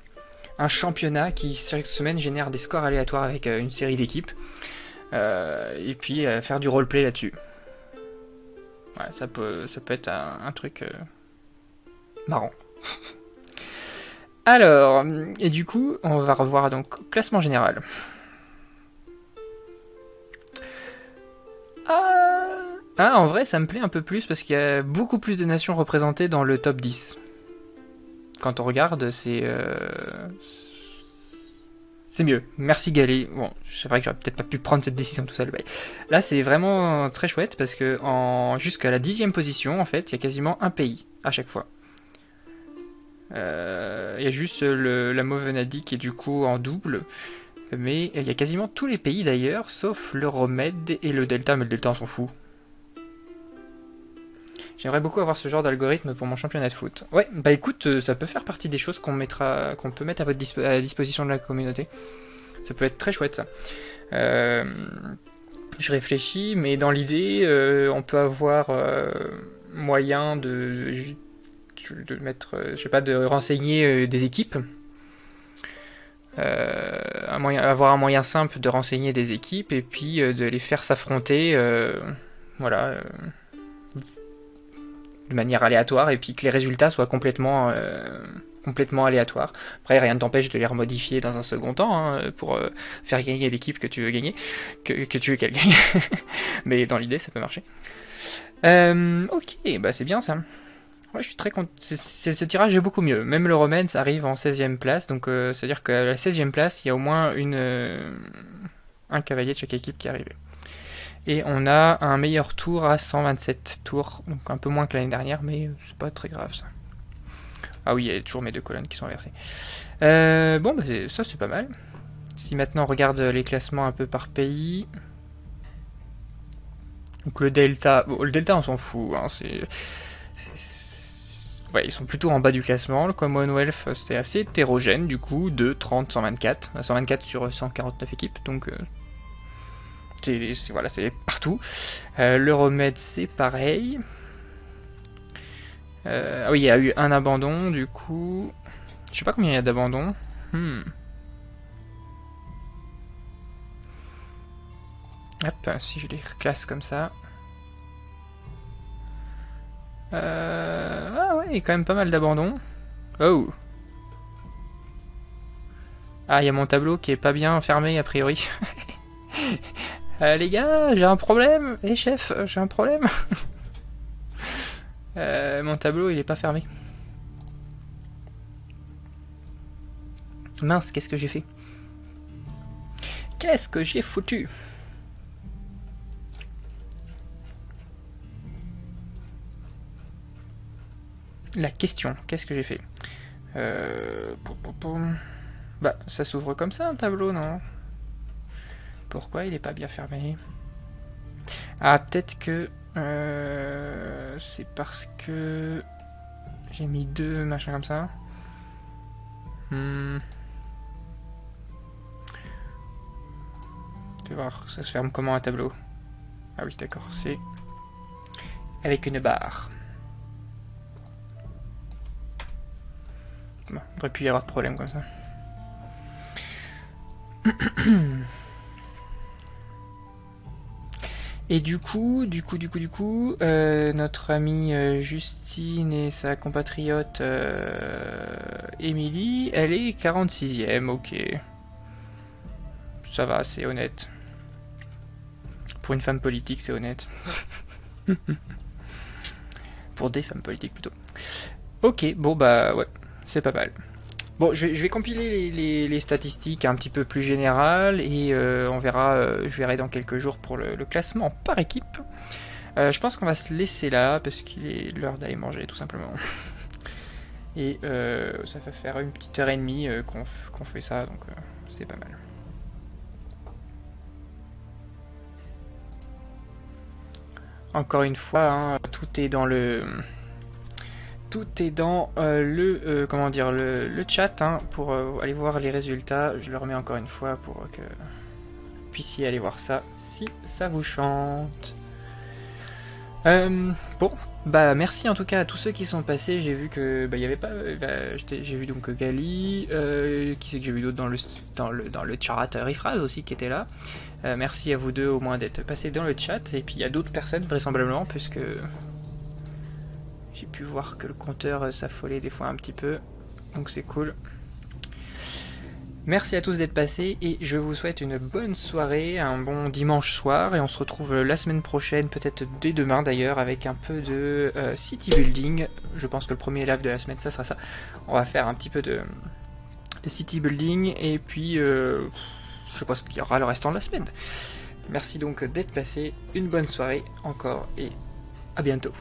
championnat qui chaque semaine génère des scores aléatoires avec une série d'équipes. Et puis faire du roleplay là-dessus. Ouais, ça peut être un truc marrant. Alors, et du coup, on va revoir donc classement général. Ah, en vrai, ça me plaît un peu plus parce qu'il y a beaucoup plus de nations représentées dans le top 10. Quand on regarde, c'est mieux. Merci Galé. Bon, c'est vrai que j'aurais peut-être pas pu prendre cette décision tout seul. Mais là, c'est vraiment très chouette parce que jusqu'à la 10e position, en fait, il y a quasiment un pays à chaque fois. Il y a juste la Mauvenadie qui est du coup en double. Mais il y a quasiment tous les pays d'ailleurs, sauf l'Euromède et le Delta, mais le Delta on s'en fout. J'aimerais beaucoup avoir ce genre d'algorithme pour mon championnat de foot. Ouais, bah écoute, ça peut faire partie des choses qu'on peut mettre à la disposition de la communauté. Ça peut être très chouette ça. Je réfléchis, mais dans l'idée, on peut avoir moyen de mettre, je sais pas, de renseigner des équipes. Avoir un moyen simple de renseigner des équipes et puis de les faire s'affronter, voilà, de manière aléatoire et puis que les résultats soient complètement aléatoires. Après, rien ne t'empêche de les remodifier dans un second temps hein, pour faire gagner l'équipe que tu veux gagner, que tu veux qu'elle gagne. Mais dans l'idée, ça peut marcher. Ok, bah c'est bien ça. Ouais, je suis très content. Ce tirage est beaucoup mieux. Même le Romance arrive en 16e place, donc c'est-à-dire qu'à la 16e place, il y a au moins un cavalier de chaque équipe qui est arrivé. Et on a un meilleur tour à 127 tours, donc un peu moins que l'année dernière, mais c'est pas très grave ça. Ah oui, il y a toujours mes deux colonnes qui sont inversées. Bon, bah ça c'est pas mal. Si maintenant on regarde les classements un peu par pays. Donc le Delta, bon, le Delta on s'en fout, hein, ouais, ils sont plutôt en bas du classement. Le Commonwealth, c'est assez hétérogène, du coup, de 30, 124. 124 sur 149 équipes, donc voilà, c'est partout. L'Euromède, c'est pareil. Ah oui, il y a eu un abandon, du coup. Je sais pas combien il y a d'abandons. Hop, si je les classe comme ça. Ah ouais, il y a quand même pas mal d'abandons. Oh. Ah, il y a mon tableau qui est pas bien fermé a priori. Les gars, j'ai un problème. Les chefs, j'ai un problème. Mon tableau, il est pas fermé. Mince, qu'est-ce que j'ai fait? Qu'est-ce que j'ai foutu? La question, qu'est-ce que j'ai fait? Bah, ça s'ouvre comme ça un tableau, non? Pourquoi il est pas bien fermé? Ah, peut-être que c'est parce que j'ai mis deux machins comme ça. Fais voir, ça se ferme comment un tableau? Ah oui, d'accord, c'est avec une barre. Bon, il devrait plus y avoir de problème comme ça. Et du coup, notre amie Justine et sa compatriote Émilie, elle est 46e, ok. Ça va, c'est honnête. Pour une femme politique, c'est honnête. Pour des femmes politiques, plutôt. Ok, bon bah ouais, c'est pas mal. Bon, je vais compiler les statistiques un petit peu plus générales et on verra, je verrai dans quelques jours pour le classement par équipe. Je pense qu'on va se laisser là parce qu'il est l'heure d'aller manger tout simplement. Et ça va faire une petite heure et demie qu'on fait ça, donc c'est pas mal. Encore une fois, hein, tout est dans le comment dire, le chat, hein, pour aller voir les résultats. Je le remets encore une fois pour que vous puissiez aller voir ça si ça vous chante. Bon, bah merci en tout cas à tous ceux qui sont passés. J'ai vu que il y avait pas, j'ai vu donc Gali, qui c'est que j'ai vu d'autres dans le chat, Rifraz aussi qui était là. Merci à vous deux au moins d'être passés dans le chat. Et puis il y a d'autres personnes vraisemblablement puisque j'ai pu voir que le compteur s'affolait des fois un petit peu, donc c'est cool. Merci à tous d'être passés et je vous souhaite une bonne soirée, un bon dimanche soir et on se retrouve la semaine prochaine, peut-être dès demain d'ailleurs, avec un peu de city building. Je pense que le premier live de la semaine ça sera ça. On va faire un petit peu de city building et puis je sais pas ce qu'il y aura le restant de la semaine. Merci donc d'être passé, une bonne soirée encore et à bientôt.